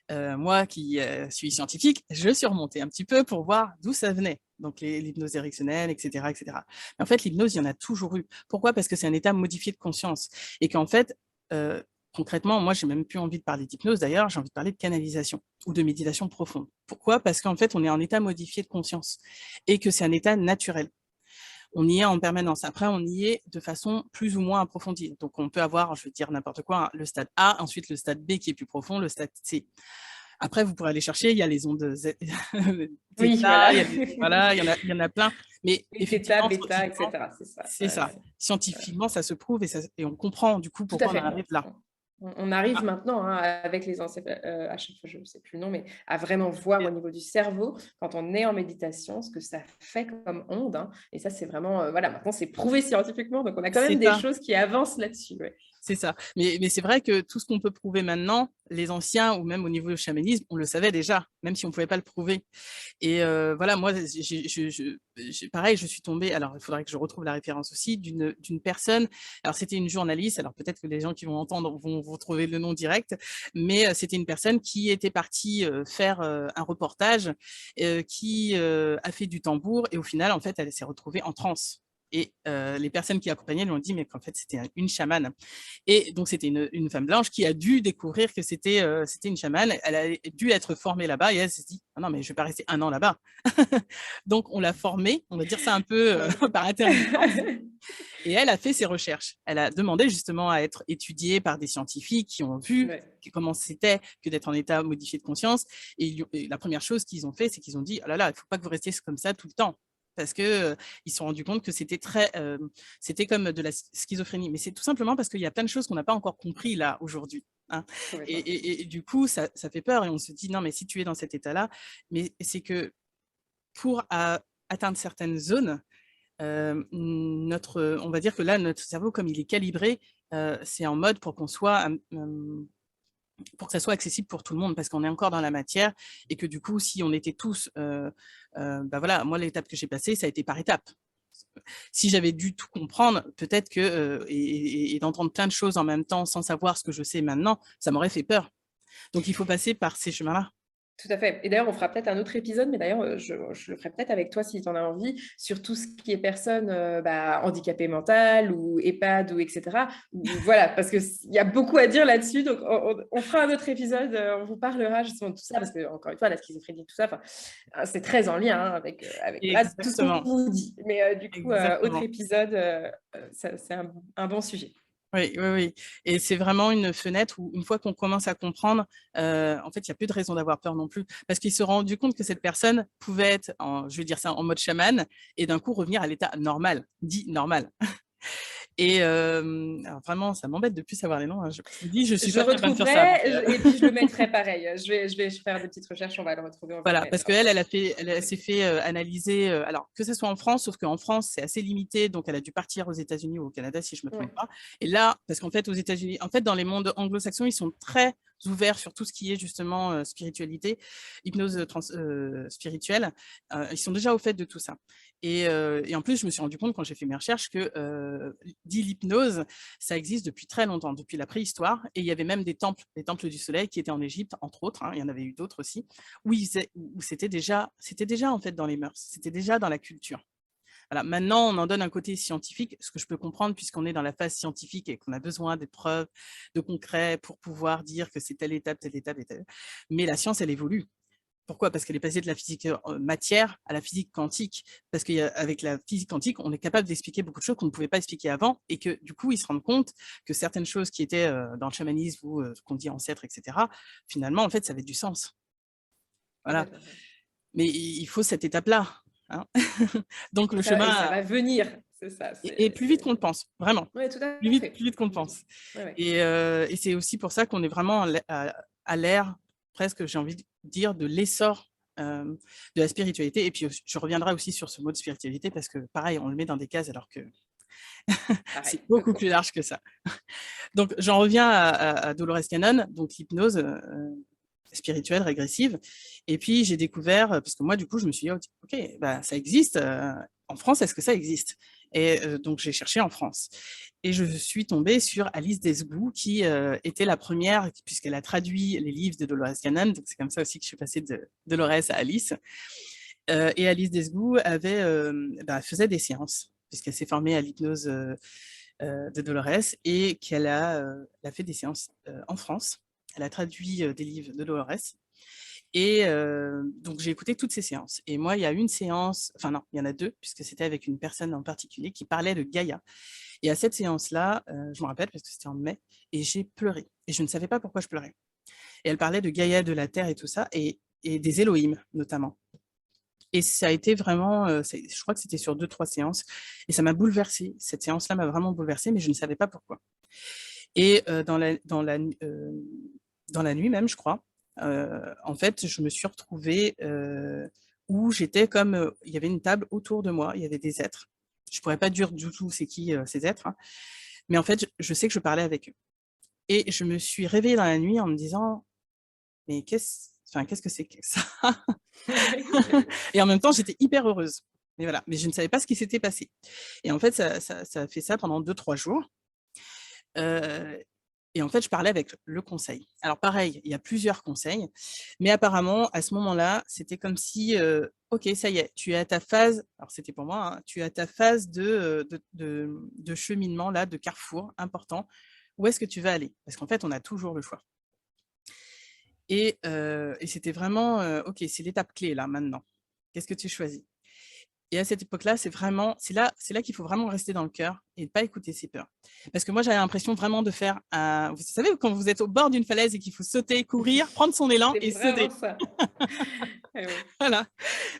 moi qui, suis scientifique, je suis remontée un petit peu pour voir d'où ça venait, donc l'hypnose érectionnelle et cetera et cetera. Mais en fait, l'hypnose, il y en a toujours eu. Pourquoi? Parce que c'est un état modifié de conscience et qu'en fait, heu, concrètement, moi, j'ai même plus envie de parler d'hypnose d'ailleurs, j'ai envie de parler de canalisation ou de méditation profonde. Pourquoi? Parce qu'en fait, on est en état modifié de conscience et que c'est un état naturel. On y est en permanence. Après, on y est de façon plus ou moins approfondie. Donc, on peut avoir, je vais dire n'importe quoi, hein, le stade A, ensuite le stade B qui est plus profond, le stade C. Après, vous pourrez aller chercher, il y a les ondes Z Oui, θ, voilà. il y a les voilà, il y en a plein. Mais Theta, effectivement, bêta, scientifiquement, etc. C'est ça. c'est Ouais, ça. Scientifiquement, ça se prouve et on comprend du coup tout à pourquoi on en fait. arrive là. On arrive Ah, maintenant, hein, avec les à chaque fois, je ne sais plus le nom, mais à vraiment voir au niveau du cerveau, quand on est en méditation, ce que ça fait comme onde, hein. Et ça, c'est vraiment, voilà, maintenant, c'est prouvé scientifiquement, donc on a quand c'est même des ça. choses qui avancent là-dessus, ouais. C'est ça. Mais c'est vrai que tout ce qu'on peut prouver maintenant, les anciens ou même au niveau du chamanisme, on le savait déjà, même si on ne pouvait pas le prouver. Et voilà, moi, pareil, je suis tombée, alors il faudrait que je retrouve la référence aussi, d'une personne, alors c'était une journaliste, alors peut-être que les gens qui vont entendre vont trouver le nom direct, mais c'était une personne qui était partie faire un reportage, qui a fait du tambour, et au final, en fait, elle s'est retrouvée en transe. Et les personnes qui l'accompagnaient lui ont dit mais qu'en fait c'était une chamane. Et donc, c'était une femme blanche qui a dû découvrir que c'était une chamane. Elle a dû être formée là-bas et elle s'est dit ah non, mais je ne vais pas rester un an là-bas. Donc, on l'a formée, on va dire ça un peu Ouais. par intermittence. Et elle a fait ses recherches. Elle a demandé justement à être étudiée par des scientifiques qui ont vu Ouais. comment c'était que d'être en état modifié de conscience. Et la première chose qu'ils ont fait, c'est qu'ils ont dit oh là là, il ne faut pas que vous restiez comme ça tout le temps. Parce que ils se sont rendus compte que c'était comme de la schizophrénie. Mais c'est tout simplement parce qu'il y a plein de choses qu'on n'a pas encore compris là aujourd'hui. Hein. Et, Complètement. et, et, du coup, ça fait peur et on se dit non, mais si tu es dans cet état-là, mais c'est que pour atteindre certaines zones, on va dire que là, notre cerveau, comme il est calibré, c'est en mode pour qu'on soit, pour que ça soit accessible pour tout le monde, parce qu'on est encore dans la matière et que du coup, si on était tous, bah voilà, moi, l'étape que j'ai passée, ça a été par étapes. Si j'avais dû tout comprendre, peut-être que, et d'entendre plein de choses en même temps sans savoir ce que je sais maintenant, ça m'aurait fait peur. Donc, il faut passer par ces chemins-là. Tout à fait. Et d'ailleurs, on fera peut-être un autre épisode, mais d'ailleurs, je le ferai peut-être avec toi si tu en as envie, sur tout ce qui est personnes handicapées mentales ou EHPAD ou etc. Voilà, parce qu'il y a beaucoup à dire là-dessus. Donc, on fera un autre épisode, on vous parlera justement de tout ça, parce que, encore une fois, la schizophrénie, tout ça, c'est très en lien, hein, avec voilà, tout ce qu'on Exactement, vous dit. Mais du coup, autre exactement. épisode, c'est un bon sujet. Oui, oui, oui. Et c'est vraiment une fenêtre où, une fois qu'on commence à comprendre, en fait, il n'y a plus de raison d'avoir peur non plus. Parce qu'il se rend rendu compte que cette personne pouvait être, je vais dire ça, en mode chaman, et d'un coup revenir à l'état normal, dit normal. Et alors vraiment, ça m'embête de plus savoir les noms. Hein. Je vous dis, je ne suis Je pas très bonne sur ça. Donc, retrouverai et puis je le mettrai pareil. Je vais faire des petites recherches, on va le retrouver, on le voilà, parce mettra. qu'elle, elle s'est fait analyser, alors que ce soit en France, sauf qu'en France, c'est assez limité, donc elle a dû partir aux États-Unis ou au Canada, si je ne me Ouais. trompe pas. Et là, parce qu'en fait, aux États-Unis, en fait, dans les mondes anglo-saxons, ils sont très ouverts sur tout ce qui est justement spiritualité, hypnose spirituelle. Ils sont déjà au fait de tout ça. Et en plus, je me suis rendu compte quand j'ai fait mes recherches que dit l'hypnose, ça existe depuis très longtemps, depuis la préhistoire. Et il y avait même des temples, les temples du soleil qui étaient en Égypte, entre autres. Hein, il y en avait eu d'autres aussi où c'était déjà en fait dans les mœurs, c'était déjà dans la culture. Voilà. Maintenant, on en donne un côté scientifique, ce que je peux comprendre puisqu'on est dans la phase scientifique et qu'on a besoin des preuves, de concret pour pouvoir dire que c'est telle étape, telle étape et telle. Mais la science, elle évolue. Pourquoi? Parce qu'elle est passée de la physique matière à la physique quantique. Parce qu'avec la physique quantique, on est capable d'expliquer beaucoup de choses qu'on ne pouvait pas expliquer avant et que du coup, ils se rendent compte que certaines choses qui étaient dans le chamanisme ou qu'on dit ancêtres, etc., finalement, en fait, ça avait du sens. Voilà. Complètement. Mais il faut cette étape-là. Hein. Donc le Et ça chemin va venir, c'est ça. est plus vite qu'on le pense, vraiment. Oui, tout à Plus fait. vite qu'on le Du tout. pense. Ouais, ouais. Et c'est aussi pour ça qu'on est vraiment à l'ère, presque, j'ai envie de dire, de l'essor de la spiritualité. Et puis, je reviendrai aussi sur ce mot de spiritualité parce que, pareil, on le met dans des cases alors que Pareil. c'est beaucoup plus large que ça. Donc, j'en reviens à Dolores Cannon, donc l'hypnose spirituelle régressive. Et puis, j'ai découvert, parce que moi, du coup, je me suis dit, OK, bah, ça existe. En France, est-ce que ça existe? Et donc, j'ai cherché en France. Et je suis tombée sur Alice Desgoux, qui était la première, puisqu'elle a traduit les livres de Dolores Cannon. Donc, c'est comme ça aussi que je suis passée de Dolores à Alice. Et Alice Desgoux faisait des séances, puisqu'elle s'est formée à l'hypnose de Dolores et elle a fait des séances en France. Elle a traduit des livres de Dolores. Et donc, j'ai écouté toutes ces séances. Et moi, il y a une séance, enfin non, il y en a deux, puisque c'était avec une personne en particulier qui parlait de Gaïa. Et à cette séance-là, je me rappelle parce que c'était en mai, et j'ai pleuré. Et je ne savais pas pourquoi je pleurais. Et elle parlait de Gaïa, de la Terre et tout ça, et des Elohim notamment. Et ça a été vraiment, je crois que c'était sur 2-3 séances, et ça m'a bouleversée. Cette séance-là m'a vraiment bouleversée, mais je ne savais pas pourquoi. Et dans la nuit même, je crois, en fait, je me suis retrouvée où j'étais comme, il y avait une table autour de moi, il y avait des êtres. Je pourrais pas dire du tout c'est qui ces êtres, hein, mais en fait, je sais que je parlais avec eux. Et je me suis réveillée dans la nuit en me disant, mais qu'est-ce que c'est que ça? Et en même temps, j'étais hyper heureuse. Mais voilà, mais je ne savais pas ce qui s'était passé. Et en fait, ça a fait ça pendant 2-3 jours. Et en fait, je parlais avec le conseil. Alors pareil, il y a plusieurs conseils, mais apparemment, à ce moment-là, c'était comme si, OK, ça y est, tu es à ta phase, alors c'était pour moi, hein, tu es à ta phase de cheminement, là, de carrefour important. Où est-ce que tu vas aller? Parce qu'en fait, on a toujours le choix. Et c'était vraiment, OK, c'est l'étape clé, là, maintenant. Qu'est-ce que tu choisis? Et à cette époque-là, c'est là qu'il faut vraiment rester dans le cœur et ne pas écouter ses peurs. Parce que moi, j'avais l'impression vraiment de faire un, vous savez, quand vous êtes au bord d'une falaise et qu'il faut sauter, courir, prendre son élan C'est et vraiment sauter. ça. Ah oui. Voilà.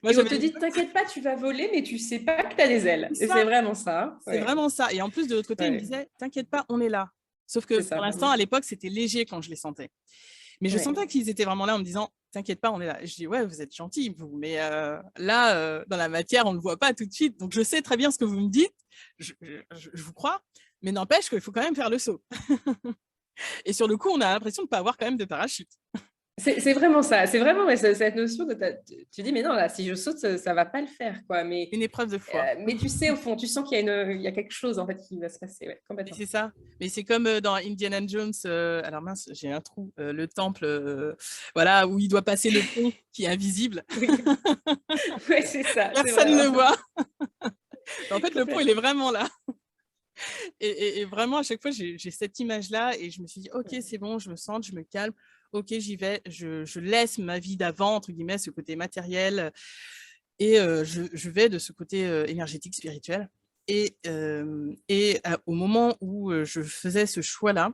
Moi, Et on j'avais te dit, t'inquiète pas, tu vas voler, mais tu sais pas que tu as des ailes. c'est Et c'est ça, vraiment ça. Hein. c'est Ouais. vraiment ça. Et en plus, de l'autre côté, il me Ouais. disait, t'inquiète pas, on est là. Sauf que C'est pour ça. l'instant, à l'époque, c'était léger quand je les sentais. Mais je Ouais. sentais qu'ils étaient vraiment là en me disant, t'inquiète pas, on est là. Et je dis, ouais, vous êtes gentils, vous, mais là, dans la matière, on ne le voit pas tout de suite. Donc, je sais très bien ce que vous me dites, je vous crois, mais n'empêche qu'il faut quand même faire le saut. Et sur le coup, on a l'impression de ne pas avoir quand même de parachute. C'est vraiment ça. C'est vraiment ouais, cette notion de tu dis, mais non, là, si je saute, ça va pas le faire. Quoi. Une épreuve de foi. Mais tu sais, au fond, tu sens qu'il y a, il y a quelque chose en fait, qui va se passer. Ouais, Mais complètement. c'est ça. Mais c'est comme dans Indiana Jones, alors mince, j'ai un trou, le temple, voilà, où il doit passer le pont qui est invisible. Oui, ouais, c'est ça. C'est Personne ne vraiment le ça. voit. Mais en fait, le pont, il est Complètement. vraiment là. Et vraiment, à chaque fois, j'ai cette image-là et je me suis dit, OK, c'est bon, je me sens, je me calme. OK, j'y vais. Je laisse ma vie d'avant, entre guillemets, ce côté matériel, et je vais de ce côté énergétique, spirituel. Au moment où je faisais ce choix-là,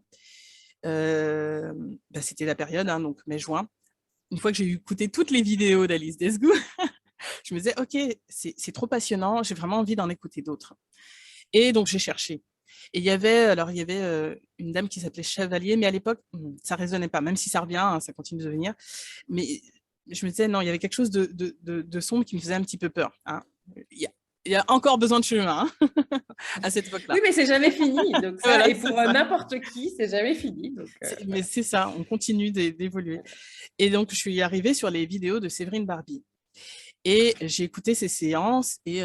bah, c'était la période, hein, donc mai-juin. Une fois que j'ai écouté toutes les vidéos d'Alice Desgout, je me disais, OK, c'est trop passionnant, j'ai vraiment envie d'en écouter d'autres. Et donc, j'ai cherché. Et il y avait une dame qui s'appelait Chevalier, mais à l'époque, ça résonnait pas, même si ça revient, hein, ça continue de venir. Mais je me disais, non, il y avait quelque chose de sombre qui me faisait un petit peu peur. Hein. Il, il y a encore besoin de chemin hein, à cette époque-là. Oui, mais c'est jamais fini. Donc ça, Voilà, et c'est pour ça. n'importe qui, c'est jamais fini. Donc Mais c'est ça, on continue d'évoluer. Et donc, je suis arrivée sur les vidéos de Séverine Barbie. Et j'ai écouté ces séances et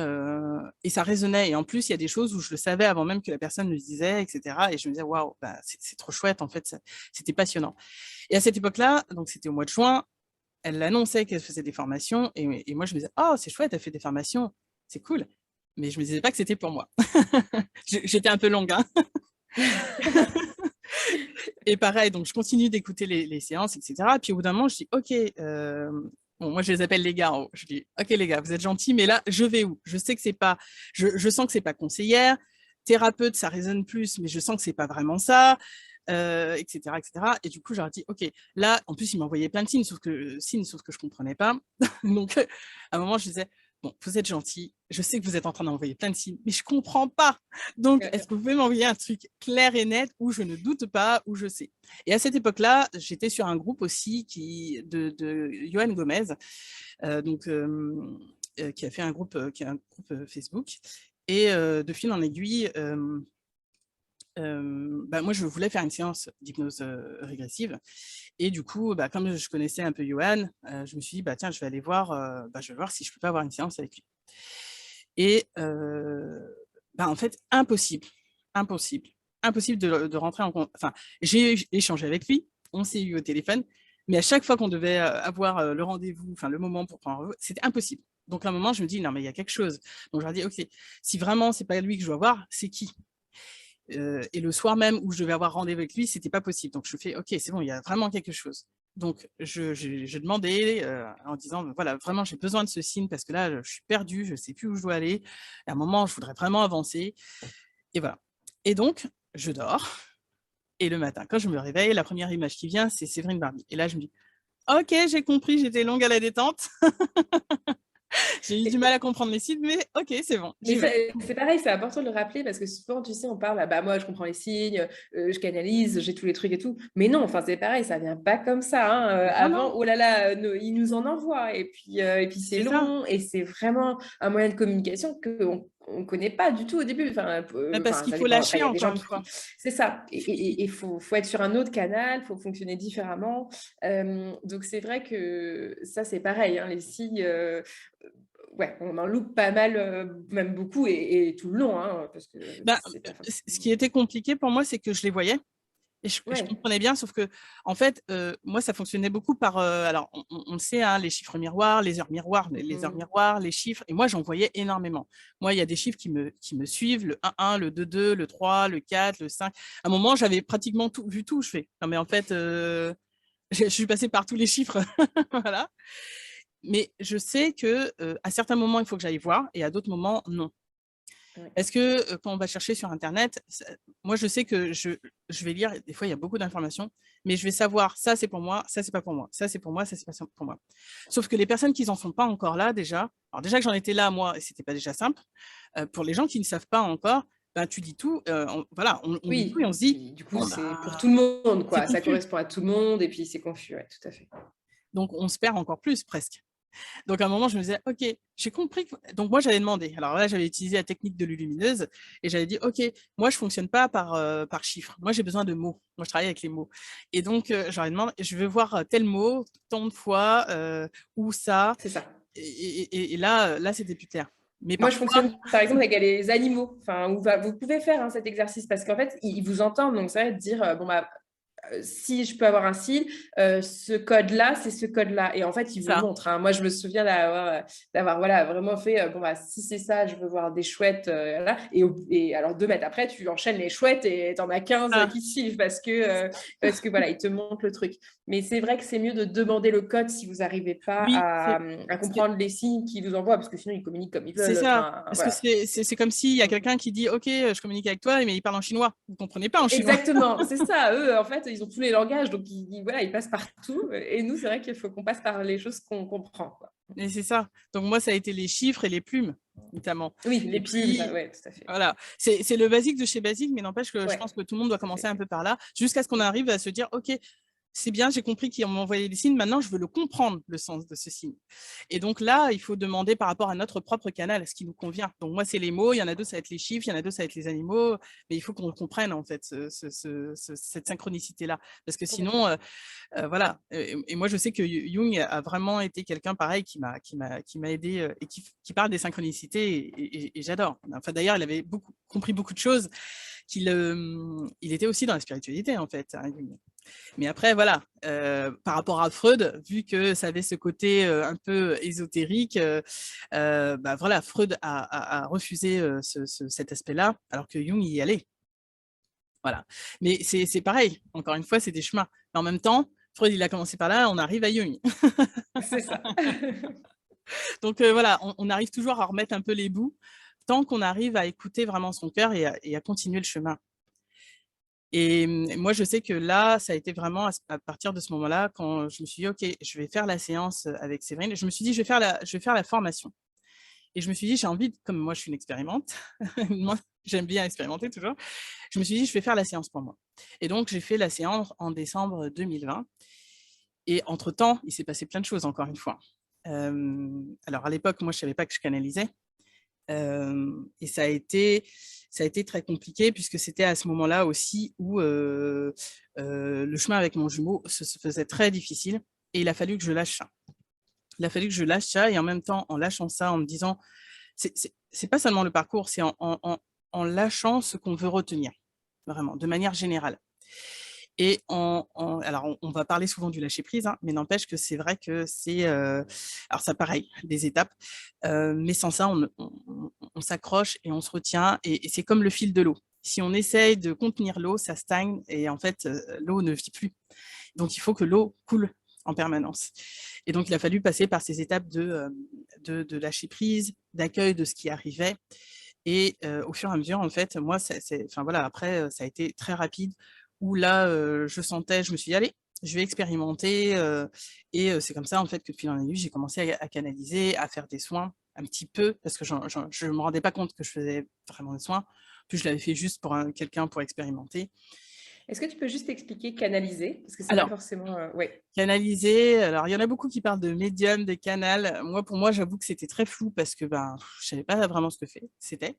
ça résonnait. Et en plus, il y a des choses où je le savais avant même que la personne me disait, etc. Et je me disais, waouh, bah, c'est trop chouette, en fait, c'était passionnant. Et à cette époque-là, donc c'était au mois de juin, elle annonçait qu'elle faisait des formations. Et moi, je me disais, oh, c'est chouette, elle fait des formations, c'est cool. Mais je me disais pas que c'était pour moi. J'étais un peu longue. Hein. Et pareil, donc je continue d'écouter les séances, etc. Puis au bout d'un moment, je dis, OK, bon, moi je les appelle les gars en haut. Je dis, OK les gars, vous êtes gentils, mais là, je vais où? Je sais que c'est pas, je sens que c'est pas conseillère, thérapeute, ça résonne plus, mais je sens que c'est pas vraiment ça, etc., etc. Et du coup, j'ai dit, OK, là, en plus, il m'envoyait plein de signes, sauf que je comprenais pas. Donc, à un moment, je disais, bon, vous êtes gentil, je sais que vous êtes en train d'envoyer plein de signes, mais je comprends pas. Donc, est-ce que vous pouvez m'envoyer un truc clair et net où je ne doute pas, où je sais? Et à cette époque-là, j'étais sur un groupe aussi de Johan Gomez, qui a fait un groupe, Facebook. Et de fil en aiguille, bah, moi, je voulais faire une séance d'hypnose régressive. Et du coup, bah, comme je connaissais un peu Johan, je me suis dit, bah, tiens, je vais aller voir, je vais voir si je peux pas avoir une séance avec lui. Et bah, en fait, impossible, impossible, impossible de rentrer en compte. Enfin, j'ai échangé avec lui, on s'est eu au téléphone, mais à chaque fois qu'on devait avoir le rendez-vous, enfin le moment pour prendre un rendez-vous, c'était impossible. Donc à un moment, je me dis, non, mais il y a quelque chose. Donc je leur dis, OK, si vraiment c'est pas lui que je dois voir, c'est qui? Et le soir même où je devais avoir rendez-vous avec lui, c'était pas possible. Donc je fais, OK, c'est bon, il y a vraiment quelque chose. Donc je demandais en disant, voilà, vraiment, j'ai besoin de ce signe parce que là, je suis perdue, je sais plus où je dois aller. À un moment, je voudrais vraiment avancer. Et voilà. Et donc, je dors. Et le matin, quand je me réveille, la première image qui vient, c'est Séverine Barbie. Et là, je me dis, OK, j'ai compris, j'étais longue à la détente. J'ai eu du mal à comprendre les signes, mais OK, c'est bon, Mais j'y vais. c'est pareil, c'est important de le rappeler parce que souvent, tu sais, on parle, bah moi, je comprends les signes, je canalise, j'ai tous les trucs et tout. Mais non, enfin, c'est pareil, ça vient pas comme ça, hein. Non, non, Avant, oh là là, ils nous en envoient. Et puis c'est c'est ça. long et c'est vraiment un moyen de communication qu'on on connaît pas du tout au début. Bah, parce qu'il Ça faut dépend. Après, il lâcher y a des encore gens une qui. fois. C'est ça. Et il faut être sur un autre canal, il faut fonctionner différemment. Donc, c'est vrai que ça, c'est pareil, hein, les signes. Ouais, on en loupe pas mal, même beaucoup et tout le long, hein, parce que Bah, c'est pas ce qui forcément. était compliqué pour moi, c'est que je les voyais et je Ouais. comprenais bien, sauf que, en fait, moi, ça fonctionnait beaucoup par, alors on le sait, hein, les chiffres miroirs, les heures miroirs, les heures Mhm. miroirs, les chiffres, et moi, j'en voyais énormément. Moi, il y a des chiffres qui me suivent, le 1-1, le 2-2, le 3, le 4, le 5. À un moment, j'avais pratiquement tout, vu tout. Je fais, non, mais en fait, je suis passée par tous les chiffres. Voilà. Mais je sais que à certains moments, il faut que j'aille voir et à d'autres moments, non. Ouais. Est-ce que quand on va chercher sur Internet, moi, je sais que je vais lire, des fois, il y a beaucoup d'informations, mais je vais savoir, ça, c'est pour moi, ça, c'est pas pour moi, ça, c'est pour moi, ça, c'est pas pour moi. Sauf que les personnes qui n'en sont pas encore là, déjà, alors déjà que j'en étais là, moi, et c'était pas déjà simple, pour les gens qui ne savent pas encore, ben, tu dis tout, voilà, on dit tout et Oui, on se dit, puis du coup, bon, c'est pour bah, tout le monde, c'est quoi. Ça confus. correspond à tout le monde et puis c'est confus, ouais, tout à fait. Donc, on se perd encore plus, presque. Donc, à un moment, je me disais, OK, j'ai compris. Donc, moi, j'avais demandé. Alors là, j'avais utilisé la technique de l'ulumineuse et j'avais dit, OK, moi, je fonctionne pas par chiffres. Moi, j'ai besoin de mots. Moi, je travaille avec les mots. Et donc, j'aurais demandé, je veux voir tel mot tant de fois, où ça. C'est ça. Et là, c'était plus clair. Mais Moi, je parfois, fonctionne par exemple avec les animaux. Enfin, vous pouvez faire, hein, cet exercice parce qu'en fait, ils vous entendent. Donc, ça va être dire, bon, bah, si je peux avoir un signe, ce code-là, c'est ce code-là. Et en fait, ils vous le ça, montrent, hein. Moi, je me souviens d'avoir voilà, vraiment fait, bon, bah, si c'est ça, je veux voir des chouettes. Là. Et alors, 2 mètres après, tu enchaînes les chouettes et tu en as 15 ça, qui suivent parce que voilà, ils te montrent le truc. Mais c'est vrai que c'est mieux de demander le code si vous n'arrivez pas oui, à comprendre les signes qu'ils vous envoient parce que sinon, ils communiquent comme ils c'est veulent. ça. Enfin, Parce que voilà. c'est comme s'il y a quelqu'un qui dit, OK, je communique avec toi, mais il parle en chinois. Vous ne comprenez pas en chinois. Exactement, c'est ça. Eux, en fait, ils ont tous les langages, donc voilà, ils passent partout. Et nous, c'est vrai qu'il faut qu'on passe par les choses qu'on comprend, quoi. Et c'est ça. Donc moi, ça a été les chiffres et les plumes, notamment. Oui, Et les plumes, ça, puis, ouais, tout à fait. voilà, c'est le basique de chez basique, mais n'empêche que je Ouais, pense que tout le monde doit tout à commencer un fait. peu par là, jusqu'à ce qu'on arrive à se dire, OK, c'est bien, j'ai compris qu'ils m'ont envoyé des signes, maintenant je veux le comprendre, le sens de ce signe. Et donc là, il faut demander par rapport à notre propre canal, ce qui nous convient. Donc moi, c'est les mots, il y en a d'autres, ça va être les chiffres, il y en a d'autres, ça va être les animaux, mais il faut qu'on comprenne en fait cette synchronicité-là. Parce que sinon, Complètement. voilà. Et moi, je sais que Jung a vraiment été quelqu'un pareil qui m'a aidé et qui parle des synchronicités et j'adore. Enfin, d'ailleurs, il avait compris beaucoup de choses il était aussi dans la spiritualité en fait, hein, Jung. Mais après, voilà, par rapport à Freud, vu que ça avait ce côté un peu ésotérique, bah voilà, Freud a refusé cet aspect-là, alors que Jung y allait. Voilà. Mais c'est pareil, encore une fois, c'est des chemins. Mais en même temps, Freud, il a commencé par là, on arrive à Jung. C'est ça. Donc voilà, on arrive toujours à remettre un peu les bouts, tant qu'on arrive à écouter vraiment son cœur et à continuer le chemin. Et moi, je sais que là, ça a été vraiment à partir de ce moment-là, quand je me suis dit, OK, je vais faire la séance avec Séverine. Je me suis dit, je vais faire la formation. Et je me suis dit, j'ai envie, comme moi, je suis une expérimente, moi, j'aime bien expérimenter toujours, je me suis dit, je vais faire la séance pour moi. Et donc, j'ai fait la séance en décembre 2020. Et entre-temps, il s'est passé plein de choses, encore une fois. Alors, à l'époque, moi, je ne savais pas que je canalisais. Et ça a été très compliqué puisque c'était à ce moment-là aussi où le chemin avec mon jumeau se faisait très difficile et il a fallu que je lâche ça. Il a fallu que je lâche ça et en même temps, en lâchant ça, en me disant, c'est pas seulement le parcours, c'est en lâchant ce qu'on veut retenir, vraiment, de manière générale. Et alors, on va parler souvent du lâcher prise, hein, mais n'empêche que c'est vrai que c'est, alors ça pareil, des étapes, mais sans ça, on s'accroche et on se retient, et c'est comme le fil de l'eau. Si on essaye de contenir l'eau, ça stagne et en fait, l'eau ne vit plus. Donc, il faut que l'eau coule en permanence. Et donc, il a fallu passer par ces étapes de lâcher prise, d'accueil de ce qui arrivait. Et au fur et à mesure, en fait, moi, enfin voilà, après, ça a été très rapide où là, je sentais, je me suis dit, allez, je vais expérimenter et c'est comme ça en fait que de fil en aiguille, j'ai commencé à canaliser, à faire des soins un petit peu parce que je me rendais pas compte que je faisais vraiment des soins. Puis je l'avais fait juste pour quelqu'un pour expérimenter. Est-ce que tu peux juste expliquer canaliser? Parce que c'est pas Alors, forcément, ouais. canaliser, alors il y en a beaucoup qui parlent de médium, de canal. Moi, pour moi, j'avoue que c'était très flou parce que ben, je savais pas vraiment ce que c'était.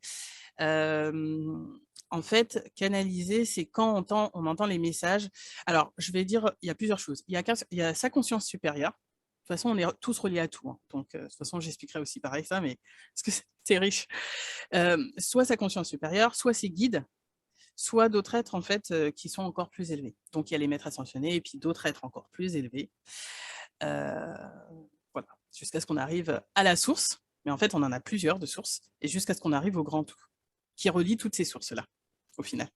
En fait, canaliser, c'est quand on entend les messages. Alors, je vais dire, il y a plusieurs choses. Il y a sa conscience supérieure. De toute façon, on est tous reliés à tout, hein. Donc, de toute façon, j'expliquerai aussi pareil ça, mais parce que c'est riche. Soit sa conscience supérieure, soit ses guides, soit d'autres êtres en fait qui sont encore plus élevés. Donc il y a les maîtres ascensionnés et puis d'autres êtres encore plus élevés. Euh, voilà, jusqu'à ce qu'on arrive à la source. Mais en fait, on en a plusieurs de sources et jusqu'à ce qu'on arrive au grand tout, qui relie toutes ces sources-là, au final.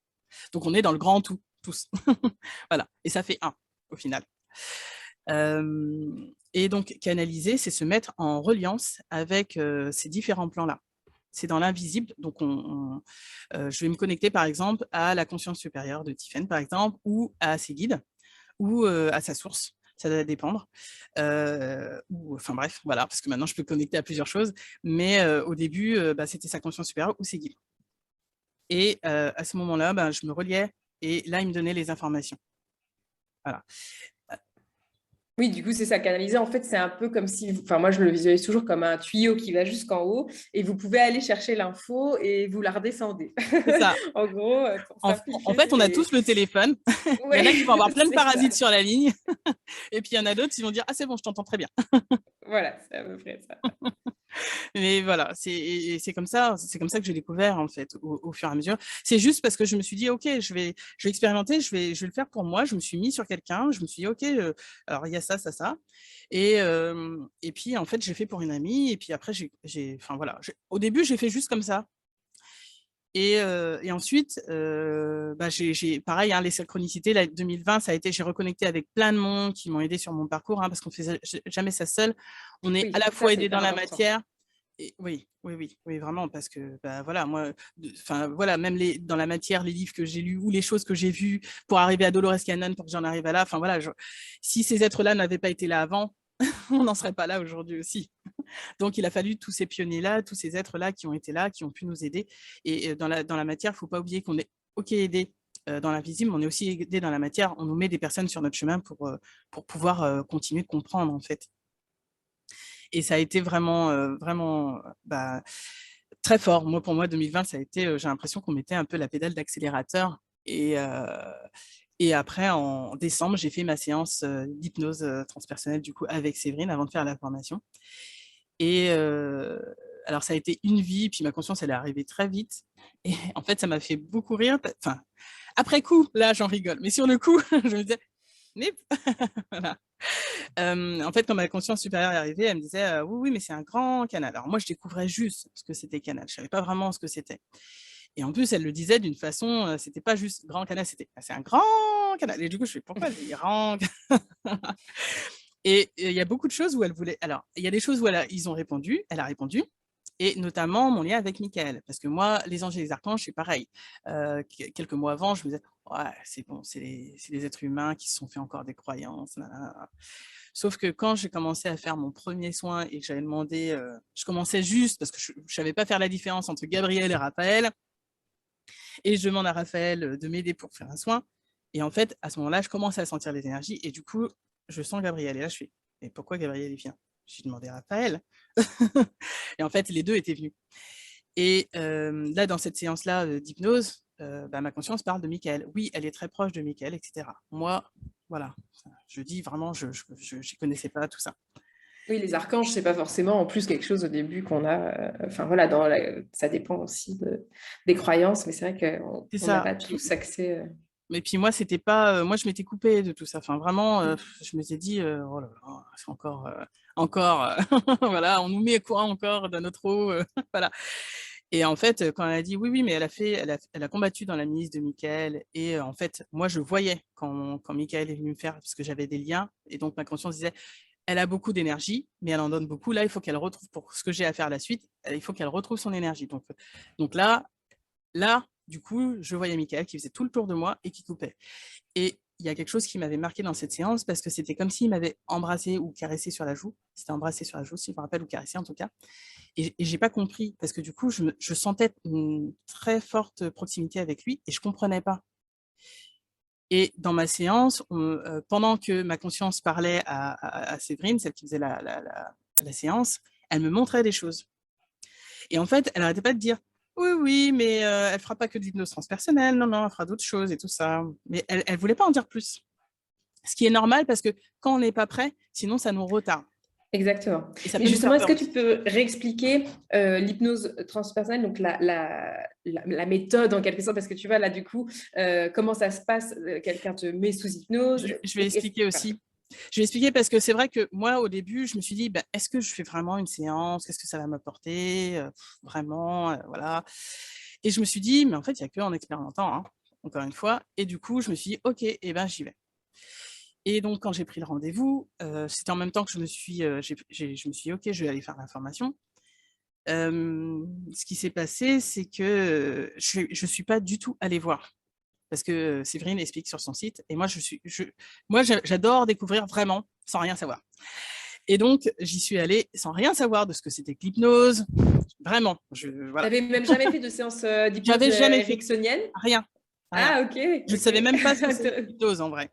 Donc on est dans le grand tout, tous. Voilà, et ça fait un, au final. Et donc canaliser, c'est se mettre en reliance avec ces différents plans-là. C'est dans l'invisible, donc je vais me connecter par exemple à la conscience supérieure de Tiphaine, par exemple, ou à ses guides, ou à sa source, ça va dépendre. Ou, enfin bref, voilà, parce que maintenant je peux connecter à plusieurs choses, mais au début, c'était sa conscience supérieure ou ses guides. Et à ce moment-là, je me reliais et là, il me donnait les informations. Voilà. Oui, du coup, c'est ça, canaliser. En fait, c'est un peu comme si, enfin, moi, je le visualise toujours comme un tuyau qui va jusqu'en haut et vous pouvez aller chercher l'info et vous la redescendez. C'est ça. En gros, pour En simplifier, fait, on a c'est... tous le téléphone. Il y en a Ouais, qui vont avoir plein de c'est ça. parasites sur la ligne. Et puis, il y en a d'autres qui vont dire « Ah, c'est bon, je t'entends très bien. » Voilà, c'est à peu près ça. Mais voilà, c'est comme ça que j'ai découvert, en fait, au fur et à mesure. C'est juste parce que je me suis dit « Ok, je vais expérimenter, je vais le faire pour moi. » Je me suis mis sur quelqu'un, je me suis dit « Ok, alors il y a ça, ça, ça. » Et puis, en fait, j'ai fait pour une amie. Et puis après, enfin voilà, au début, j'ai fait juste comme ça. Et ensuite, j'ai pareil, hein, les synchronicités, là, 2020, ça a été, j'ai reconnecté avec plein de monde qui m'ont aidé sur mon parcours, hein, parce qu'on ne fait jamais ça seul. On est à Oui, la ça, fois c'est aidé dans hyper la important. matière. Et oui, vraiment, parce que voilà, moi, enfin voilà, même dans la matière, les livres que j'ai lus ou les choses que j'ai vues pour arriver à Dolores Cannon, pour que j'en arrive à là, enfin voilà, si ces êtres-là n'avaient pas été là avant, on n'en serait pas là aujourd'hui aussi. Donc, il a fallu tous ces pionniers-là, tous ces êtres-là qui ont été là, qui ont pu nous aider. Et dans la matière, il ne faut pas oublier qu'on est OK aidé dans l'invisible, mais on est aussi aidé dans la matière. On nous met des personnes sur notre chemin pour pouvoir continuer de comprendre, en fait. Et ça a été vraiment, vraiment très fort. Moi, pour moi, 2020, ça a été, j'ai l'impression qu'on mettait un peu la pédale d'accélérateur. Et après, en décembre, j'ai fait ma séance d'hypnose transpersonnelle du coup avec Séverine avant de faire la formation. Et alors, ça a été une vie, puis ma conscience, elle est arrivée très vite. Et en fait, ça m'a fait beaucoup rire. Enfin, après coup, là, j'en rigole. Mais sur le coup, je me disais, Nip voilà. En fait, quand ma conscience supérieure est arrivée, elle me disait, oui, oui, mais c'est un grand canal. Alors moi, je découvrais juste ce que c'était canal. Je savais pas vraiment ce que c'était. Et en plus, elle le disait d'une façon, c'était pas juste grand canal, c'est un grand canal. Et du coup, je fais, pourquoi elle dit grand Et il y a beaucoup de choses où elle voulait. Alors, il y a des choses où ils ont répondu, elle a répondu, et notamment mon lien avec Michael. Parce que moi, les anges et les archanges, c'est pareil. Quelques mois avant, je me disais, ouais, c'est bon, c'est les êtres humains qui se sont fait encore des croyances. Nanana. Sauf que quand j'ai commencé à faire mon premier soin et que j'avais demandé, je commençais juste parce que je ne savais pas faire la différence entre Gabriel et Raphaël, et je demande à Raphaël de m'aider pour faire un soin. Et en fait, à ce moment-là, je commence à sentir les énergies et du coup, je sens Gabriel. Et là, je fais, mais pourquoi Gabriel il vient? J'ai demandé à Raphaël. Et en fait, les deux étaient venus. Et là, dans cette séance-là d'hypnose, ma conscience parle de Michael. Oui, elle est très proche de Michael, etc. Moi, voilà, je dis vraiment, je n'y connaissais pas tout ça. Oui, les archanges, c'est pas forcément en plus quelque chose au début qu'on a. Enfin voilà, ça dépend aussi des croyances, mais c'est vrai C'est qu'on n'a ça. pas tous accès. Mais puis moi, c'était pas, moi, je m'étais coupée de tout ça. Enfin, vraiment, je me suis dit, oh là là, c'est encore, voilà, on nous met quoi encore dans notre eau, voilà. Et en fait, quand elle a dit oui, oui, mais elle a combattu dans la milice de Michael. Et en fait, moi, je voyais quand Michael est venu me faire, parce que j'avais des liens. Et donc, ma conscience disait, elle a beaucoup d'énergie, mais elle en donne beaucoup. Là, il faut qu'elle retrouve, pour ce que j'ai à faire la suite, il faut qu'elle retrouve son énergie. Donc là, du coup, je voyais Michael qui faisait tout le tour de moi et qui coupait. Et il y a quelque chose qui m'avait marqué dans cette séance parce que c'était comme s'il m'avait embrassé ou caressé sur la joue. C'était embrassé sur la joue, si je me rappelle, ou caressé en tout cas. Et j'ai pas compris parce que du coup, je sentais une très forte proximité avec lui et je comprenais pas. Et dans ma séance, pendant que ma conscience parlait à Séverine, celle qui faisait la séance, elle me montrait des choses. Et en fait, elle n'arrêtait pas de dire oui, oui, mais elle fera pas que de l'hypnose transpersonnelle, non, non, elle fera d'autres choses et tout ça. Mais elle voulait pas en dire plus. Ce qui est normal parce que quand on n'est pas prêt, sinon ça nous retarde. Exactement. Et ça Et peut nous justement, faire est-ce peur que aussi. tu peux réexpliquer l'hypnose transpersonnelle, donc la méthode en quelque sorte, parce que tu vois là du coup, comment ça se passe, quelqu'un te met sous hypnose. Je vais expliquer aussi. Je vais expliquer parce que c'est vrai que moi, au début, je me suis dit, bah, est-ce que je fais vraiment une séance? Qu'est-ce que ça va m'apporter? Vraiment, voilà. Et je me suis dit, mais en fait, il n'y a que en expérimentant, hein, encore une fois. Et du coup, je me suis dit, OK, et ben, j'y vais. Et donc, quand j'ai pris le rendez-vous, c'était en même temps que je me suis dit, OK, je vais aller faire la formation. Ce qui s'est passé, c'est que je suis pas du tout allée voir parce que Séverine explique sur son site et moi, j'adore découvrir vraiment sans rien savoir. Et donc, j'y suis allée sans rien savoir de ce que c'était que l'hypnose. Vraiment, Tu voilà. n'avais même jamais fait de séance d'hypnose J'avais jamais fait ericksonienne? rien, rien. Ah, ok, Je ne savais même pas ce que c'était l'hypnose en vrai.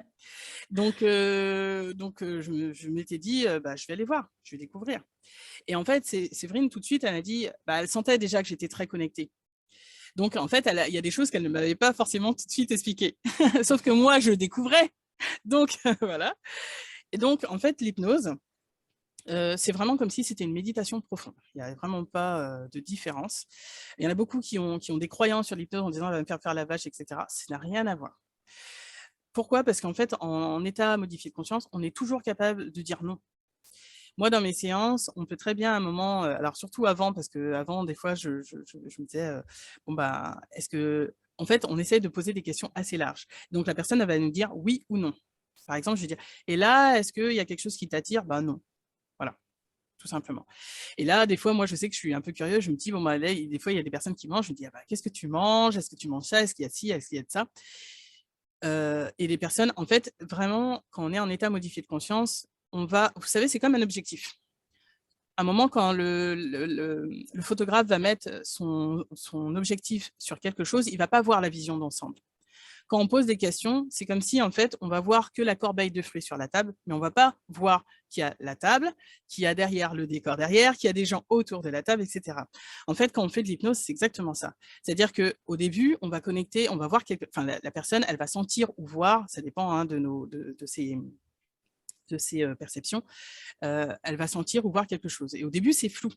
Donc, je m'étais dit, bah, je vais aller voir, je vais découvrir. Et en fait, Séverine, tout de suite, elle a dit, bah, elle sentait déjà que j'étais très connectée. Donc, en fait, il y a des choses qu'elle ne m'avait pas forcément tout de suite expliquées. Sauf que moi, je découvrais. Donc, voilà. Et donc, en fait, l'hypnose, c'est vraiment comme si c'était une méditation profonde. Il n'y a vraiment pas de différence. Il y en a beaucoup qui ont des croyances sur l'hypnose en disant, elle va me faire la vache, etc. Ça n'a rien à voir. Pourquoi? Parce qu'en fait, en état modifié de conscience, on est toujours capable de dire non. Moi, dans mes séances, on peut très bien à un moment, alors surtout avant, parce qu'avant, des fois, je me disais, bon, bah, est-ce que, en fait, on essaye de poser des questions assez larges. Donc, la personne, elle va nous dire oui ou non. Par exemple, je vais dire, et là, est-ce qu'il y a quelque chose qui t'attire? Bah non. Voilà, tout simplement. Et là, des fois, moi, je sais que je suis un peu curieuse. Je me dis, bon, bah, là, des fois, il y a des personnes qui mangent. Je me dis, ah, bah, qu'est-ce que tu manges? Est-ce que tu manges ça? Est-ce qu'il y a ci? Est-ce qu'il y a de ça? Et les personnes, en fait, vraiment, quand on est en état modifié de conscience, on va, vous savez, c'est comme un objectif. À un moment, quand le photographe va mettre son objectif sur quelque chose, il ne va pas voir la vision d'ensemble. Quand on pose des questions, c'est comme si, en fait, on va voir que la corbeille de fruits sur la table, mais on ne va pas voir qu'il y a la table, qu'il y a derrière le décor derrière, qu'il y a des gens autour de la table, etc. En fait, quand on fait de l'hypnose, c'est exactement ça. C'est-à-dire qu'au début, on va connecter, on va voir la personne, elle va sentir ou voir, ça dépend hein, de ses perceptions, elle va sentir ou voir quelque chose. Et au début, c'est flou.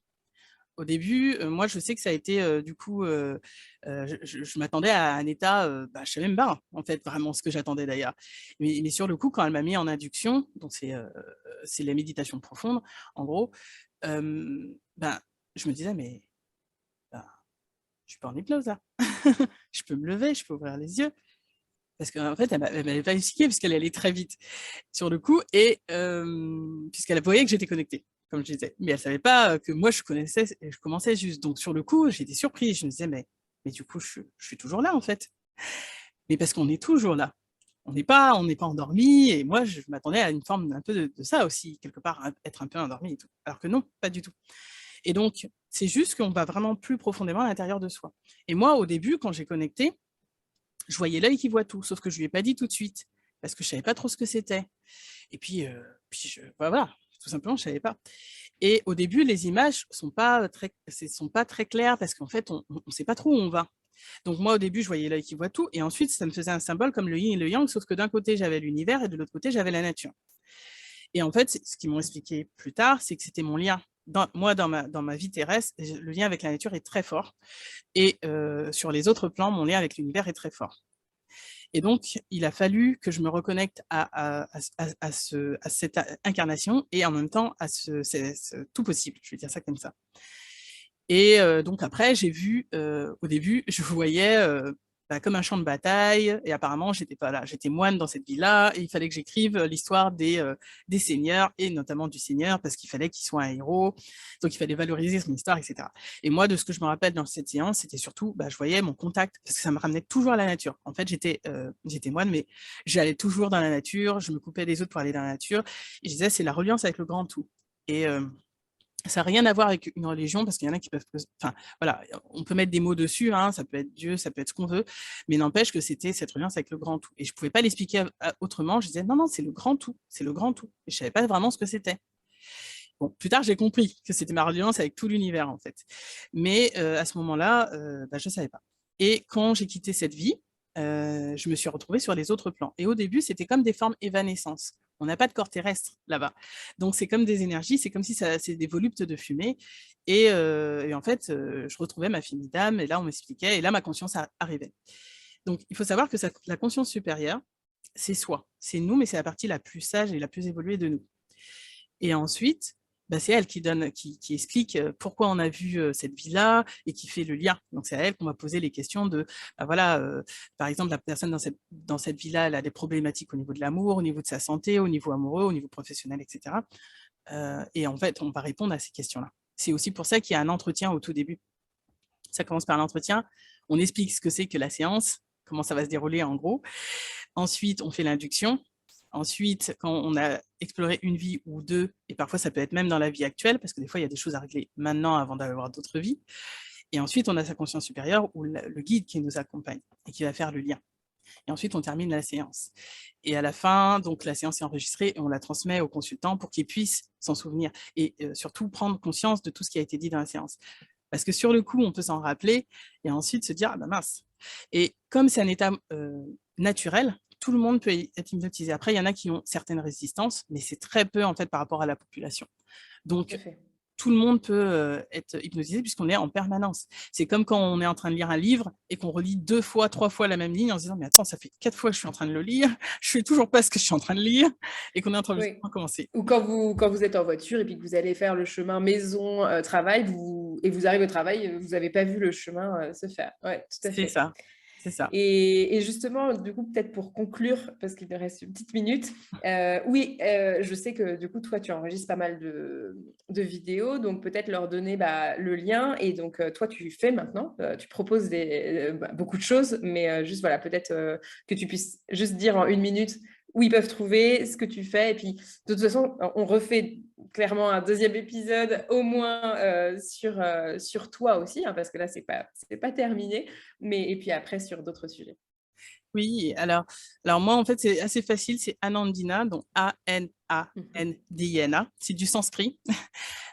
Au début, moi, je sais que ça a été du coup, je m'attendais à un état, bah, je ne sais même pas, en fait, vraiment ce que j'attendais d'ailleurs. Mais sur le coup, quand elle m'a mis en induction, donc c'est la méditation profonde, en gros, ben, je me disais, mais ben, je suis pas en hypnose là. Je peux me lever, je peux ouvrir les yeux. Parce qu'en fait, elle m'avait pas expliqué puisqu'elle allait très vite sur le coup et puisqu'elle voyait que j'étais connectée, comme je disais. Mais elle savait pas que moi, je commençais juste. Donc, sur le coup, j'étais surprise. Je me disais, mais du coup, je suis toujours là, en fait. Mais parce qu'on est toujours là. On n'est pas endormi. Et moi, je m'attendais à une forme un peu de ça aussi, quelque part, être un peu endormi et tout. Alors que non, pas du tout. Et donc, c'est juste qu'on va vraiment plus profondément à l'intérieur de soi. Et moi, au début, quand j'ai connecté, je voyais l'œil qui voit tout, sauf que je lui ai pas dit tout de suite parce que je savais pas trop ce que c'était. Et puis, voilà, tout simplement, je savais pas. Et au début, les images sont pas très claires parce qu'en fait, on sait pas trop où on va. Donc moi, au début, je voyais l'œil qui voit tout, et ensuite, ça me faisait un symbole comme le yin et le yang, sauf que d'un côté, j'avais l'univers et de l'autre côté, j'avais la nature. Et en fait, ce qu'ils m'ont expliqué plus tard, c'est que c'était mon lien. Dans ma vie terrestre, le lien avec la nature est très fort. Et sur les autres plans, mon lien avec l'univers est très fort. Et donc, il a fallu que je me reconnecte à cette incarnation et en même temps à ce tout possible, je vais dire ça comme ça. Et donc après, j'ai vu, au début, je voyais comme un champ de bataille. Et apparemment, j'étais moine dans cette vie-là, et il fallait que j'écrive l'histoire des seigneurs, et notamment du seigneur, parce qu'il fallait qu'il soit un héros. Donc, il fallait valoriser son histoire, etc. Et moi, de ce que je me rappelle dans cette séance, c'était surtout, je voyais mon contact, parce que ça me ramenait toujours à la nature. En fait, j'étais moine, mais j'allais toujours dans la nature, je me coupais des autres pour aller dans la nature, et je disais, c'est la reliance avec le grand tout. Et ça n'a rien à voir avec une religion, parce qu'il y en a qui peuvent... Enfin, voilà, on peut mettre des mots dessus, hein, ça peut être Dieu, ça peut être ce qu'on veut, mais n'empêche que c'était cette reliance avec le grand tout. Et je ne pouvais pas l'expliquer autrement. Je disais, non, non, c'est le grand tout, c'est le grand tout. Et je ne savais pas vraiment ce que c'était. Bon, plus tard, j'ai compris que c'était ma reliance avec tout l'univers, en fait. Mais à ce moment-là, je ne savais pas. Et quand j'ai quitté cette vie, je me suis retrouvée sur les autres plans. Et au début, c'était comme des formes évanescences. On n'a pas de corps terrestre là-bas. Donc, c'est comme des énergies, c'est comme si c'est des voluptes de fumée. Et en fait, je retrouvais ma fine dame, et là, on m'expliquait, et là, ma conscience arrivait. Donc, il faut savoir que la conscience supérieure, c'est soi. C'est nous, mais c'est la partie la plus sage et la plus évoluée de nous. Et ensuite, c'est elle qui explique pourquoi on a vu cette vie-là et qui fait le lien. Donc, c'est à elle qu'on va poser les questions de, par exemple, la personne dans cette vie-là, elle a des problématiques au niveau de l'amour, au niveau de sa santé, au niveau amoureux, au niveau professionnel, etc. Et en fait, on va répondre à ces questions-là. C'est aussi pour ça qu'il y a un entretien au tout début. Ça commence par l'entretien. On explique ce que c'est que la séance, comment ça va se dérouler en gros. Ensuite, on fait l'induction. Ensuite, quand on a exploré une vie ou deux, et parfois ça peut être même dans la vie actuelle, parce que des fois, il y a des choses à régler maintenant avant d'avoir d'autres vies. Et ensuite, on a sa conscience supérieure ou le guide qui nous accompagne et qui va faire le lien. Et ensuite, on termine la séance. Et à la fin, donc la séance est enregistrée et on la transmet au consultant pour qu'il puisse s'en souvenir et surtout prendre conscience de tout ce qui a été dit dans la séance. Parce que sur le coup, on peut s'en rappeler et ensuite se dire, ah ben mince. Et comme c'est un état naturel, tout le monde peut être hypnotisé. Après, il y en a qui ont certaines résistances, mais c'est très peu en fait par rapport à la population. Donc, tout le monde peut être hypnotisé puisqu'on est en permanence. C'est comme quand on est en train de lire un livre et qu'on relit 2 fois, 3 fois la même ligne en se disant, mais attends, ça fait 4 fois que je suis en train de le lire, je ne fais toujours pas ce que je suis en train de lire, et qu'on est en train de recommencer. Ou quand vous êtes en voiture et puis que vous allez faire le chemin maison-travail, et vous arrivez au travail, vous n'avez pas vu le chemin se faire. Oui, tout à fait. C'est ça. C'est ça. Et justement, du coup, peut-être pour conclure, parce qu'il me reste une petite minute, je sais que du coup, toi, tu enregistres pas mal de vidéos, donc peut-être leur donner le lien. Et donc, toi, tu fais maintenant, tu proposes beaucoup de choses, mais juste, voilà, peut-être que tu puisses juste dire en 1 minute où ils peuvent trouver ce que tu fais. Et puis, de toute façon, on refait clairement un 2e épisode, au moins sur toi aussi, hein, parce que là, c'est pas terminé. Et puis après, sur d'autres sujets. Oui, alors moi, en fait, c'est assez facile, c'est Anandina, donc A-N-A-N-D-I-N-A, c'est du sanskrit.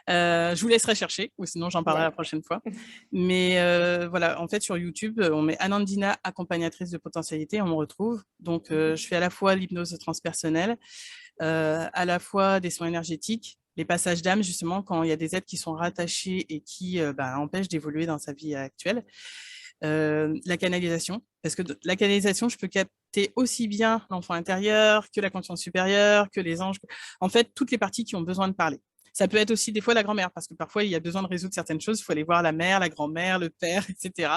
Je vous laisserai chercher, ou sinon j'en parlerai la prochaine fois. Mais voilà, en fait, sur YouTube, on met Anandina, accompagnatrice de potentialité, on me retrouve. Donc, je fais à la fois l'hypnose transpersonnelle, à la fois des soins énergétiques, les passages d'âme, justement, quand il y a des êtres qui sont rattachés et qui empêchent d'évoluer dans sa vie actuelle. La canalisation, parce que la canalisation, je peux capter aussi bien l'enfant intérieur que la conscience supérieure, que les anges, en fait, toutes les parties qui ont besoin de parler. Ça peut être aussi des fois la grand-mère, parce que parfois, il y a besoin de résoudre certaines choses, il faut aller voir la mère, la grand-mère, le père, etc.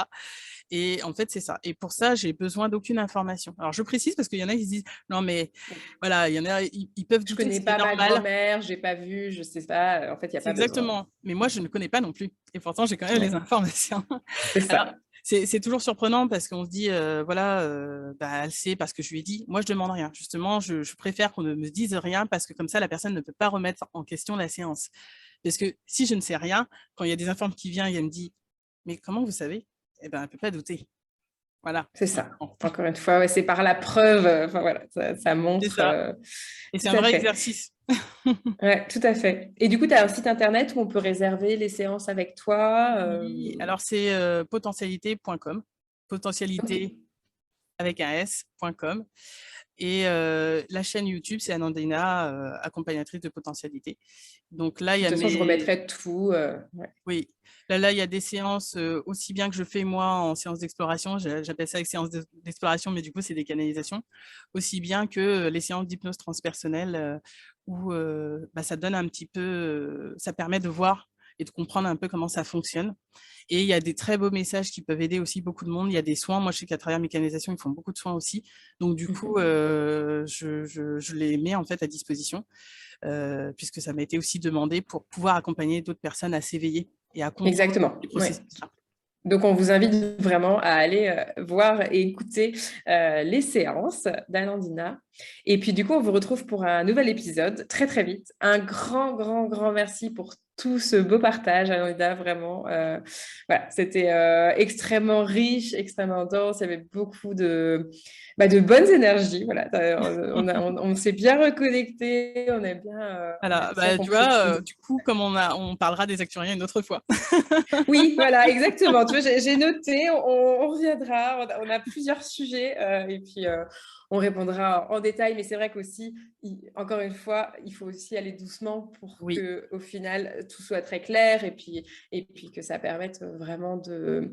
Et en fait, c'est ça. Et pour ça, j'ai besoin d'aucune information. Alors, je précise parce qu'il y en a qui se disent, non, mais voilà, il y en a, ils peuvent douter. Je connais pas ma grand-mère, j'ai pas vu, je sais pas. En fait, il n'y a pas besoin. Exactement. Mais moi, je ne connais pas non plus. Et pourtant, j'ai quand même les informations. C'est ça. Alors, c'est toujours surprenant parce qu'on se dit, elle sait parce que je lui ai dit. Moi, je demande rien. Justement, je préfère qu'on ne me dise rien parce que comme ça, la personne ne peut pas remettre en question la séance. Parce que si je ne sais rien, quand il y a des informes qui viennent et elle me dit, mais comment vous savez? Eh ben, elle ne peut pas douter. Voilà. C'est ça. Encore une fois, c'est par la preuve. Enfin voilà, ça montre. Ça. Et c'est un vrai exercice. Oui, tout à fait. Et du coup, tu as un site internet où on peut réserver les séances avec toi Oui, alors c'est potentialité.com, potentialité avec un s.com. Et la chaîne YouTube, c'est Anandina, accompagnatrice de potentialité. Donc là, il y a de toute façon, je remettrai tout. Oui, là, il y a des séances aussi bien que je fais moi en séance d'exploration, j'appelle ça séance d'exploration, mais du coup, c'est des canalisations, aussi bien que les séances d'hypnose transpersonnelle où ça donne un petit peu, ça permet de voir et de comprendre un peu comment ça fonctionne. Et il y a des très beaux messages qui peuvent aider aussi beaucoup de monde. Il y a des soins. Moi, je sais qu'à travers Mécanisation, ils font beaucoup de soins aussi. Donc, du coup, je les mets en fait à disposition, puisque ça m'a été aussi demandé pour pouvoir accompagner d'autres personnes à s'éveiller et à comprendre Exactement, les ouais. processus-là. Donc, on vous invite vraiment à aller voir et écouter les séances d'Anandina. Et puis, du coup, on vous retrouve pour un nouvel épisode très, très vite. Un grand, grand, grand merci pour tout ce beau partage, Anandina, vraiment. Voilà, c'était extrêmement riche, extrêmement dense. Il y avait beaucoup de bonnes énergies. Voilà, on s'est bien reconnecté, on a Voilà, bien tu compris. vois, du coup, comme on parlera des actuariens une autre fois. Oui, voilà, exactement. Tu vois, j'ai noté, on reviendra, on a plusieurs sujets et puis on répondra en détail. Mais c'est vrai qu'aussi, encore une fois, il faut aussi aller doucement pour Oui, que, au final, tout soit très clair et puis que ça permette vraiment de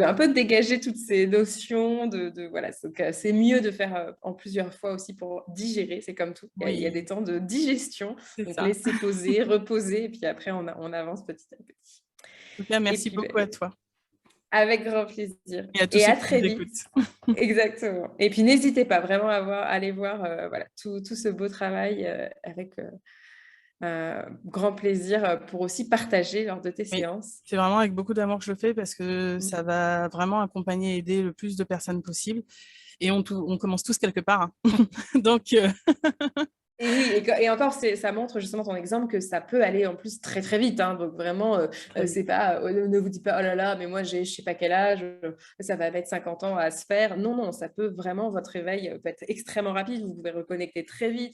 un peu de dégager toutes ces notions. Voilà, c'est mieux de faire en plusieurs fois aussi pour digérer. C'est comme tout. Il y a des oui, temps de digestion. c'est Donc, ça. laisser poser, reposer et puis après, on avance petit à petit. En tout cas, Et merci puis, beaucoup à toi avec grand plaisir. et à tous Et ceux à qui nous très vite. écoutent. Exactement. Et puis, n'hésitez pas vraiment aller voir voilà, tout ce beau travail avec grand plaisir pour aussi partager lors de tes Oui, séances. c'est vraiment avec beaucoup d'amour que je le fais parce que ça Mm. va vraiment accompagner et aider le plus de personnes possible. Et on commence tous quelque part, hein. Donc, Et oui, et encore, ça montre justement ton exemple que ça peut aller en plus très très vite. Hein. Donc vraiment, très vite. c'est pas, ne vous dites pas, oh là là, mais moi j'ai je sais pas quel âge, ça va mettre 50 ans à se faire. Non, non, ça peut vraiment, votre réveil peut être extrêmement rapide, vous pouvez reconnecter très vite.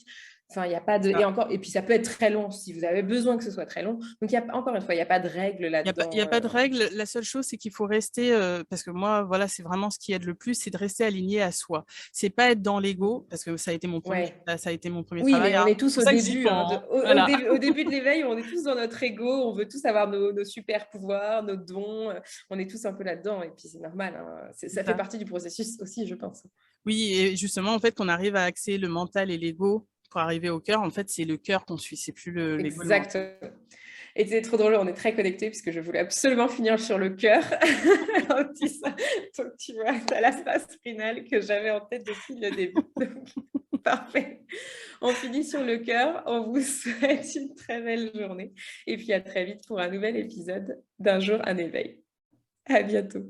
Enfin, il n'y a pas de. Et Ça. encore, et puis ça peut être très long si vous avez besoin que ce soit très long. Donc, encore une fois, il n'y a pas de règle Il y là-dedans. a pas de règle. La seule chose, c'est qu'il faut rester, parce que moi, voilà, c'est vraiment ce qui aide le plus, c'est de rester aligné à soi. C'est pas être dans l'ego, parce que Ouais. ça a été mon premier Oui, travail, mais on hein. est C'est tous pour au ça que j'y début. Hein, pense, hein. Voilà. au début de l'éveil, on est tous dans notre ego. On veut tous avoir nos super pouvoirs, nos dons. On est tous un peu là-dedans. Et puis, c'est normal. Hein, C'est ça fait ça. partie du processus aussi, je pense. Oui, et justement, en fait, qu'on arrive à axer le mental et l'ego pour arriver au cœur, en fait, c'est le cœur qu'on suit, c'est plus l'ego, le mental. Exactement. Et c'est trop drôle, on est très connectés puisque je voulais absolument finir sur le cœur en disant, donc tu vois, tu as la phase finale que j'avais en tête depuis le début. Donc, parfait. On finit sur le cœur. On vous souhaite une très belle journée. Et puis à très vite pour un nouvel épisode d'Un jour, un éveil. À bientôt.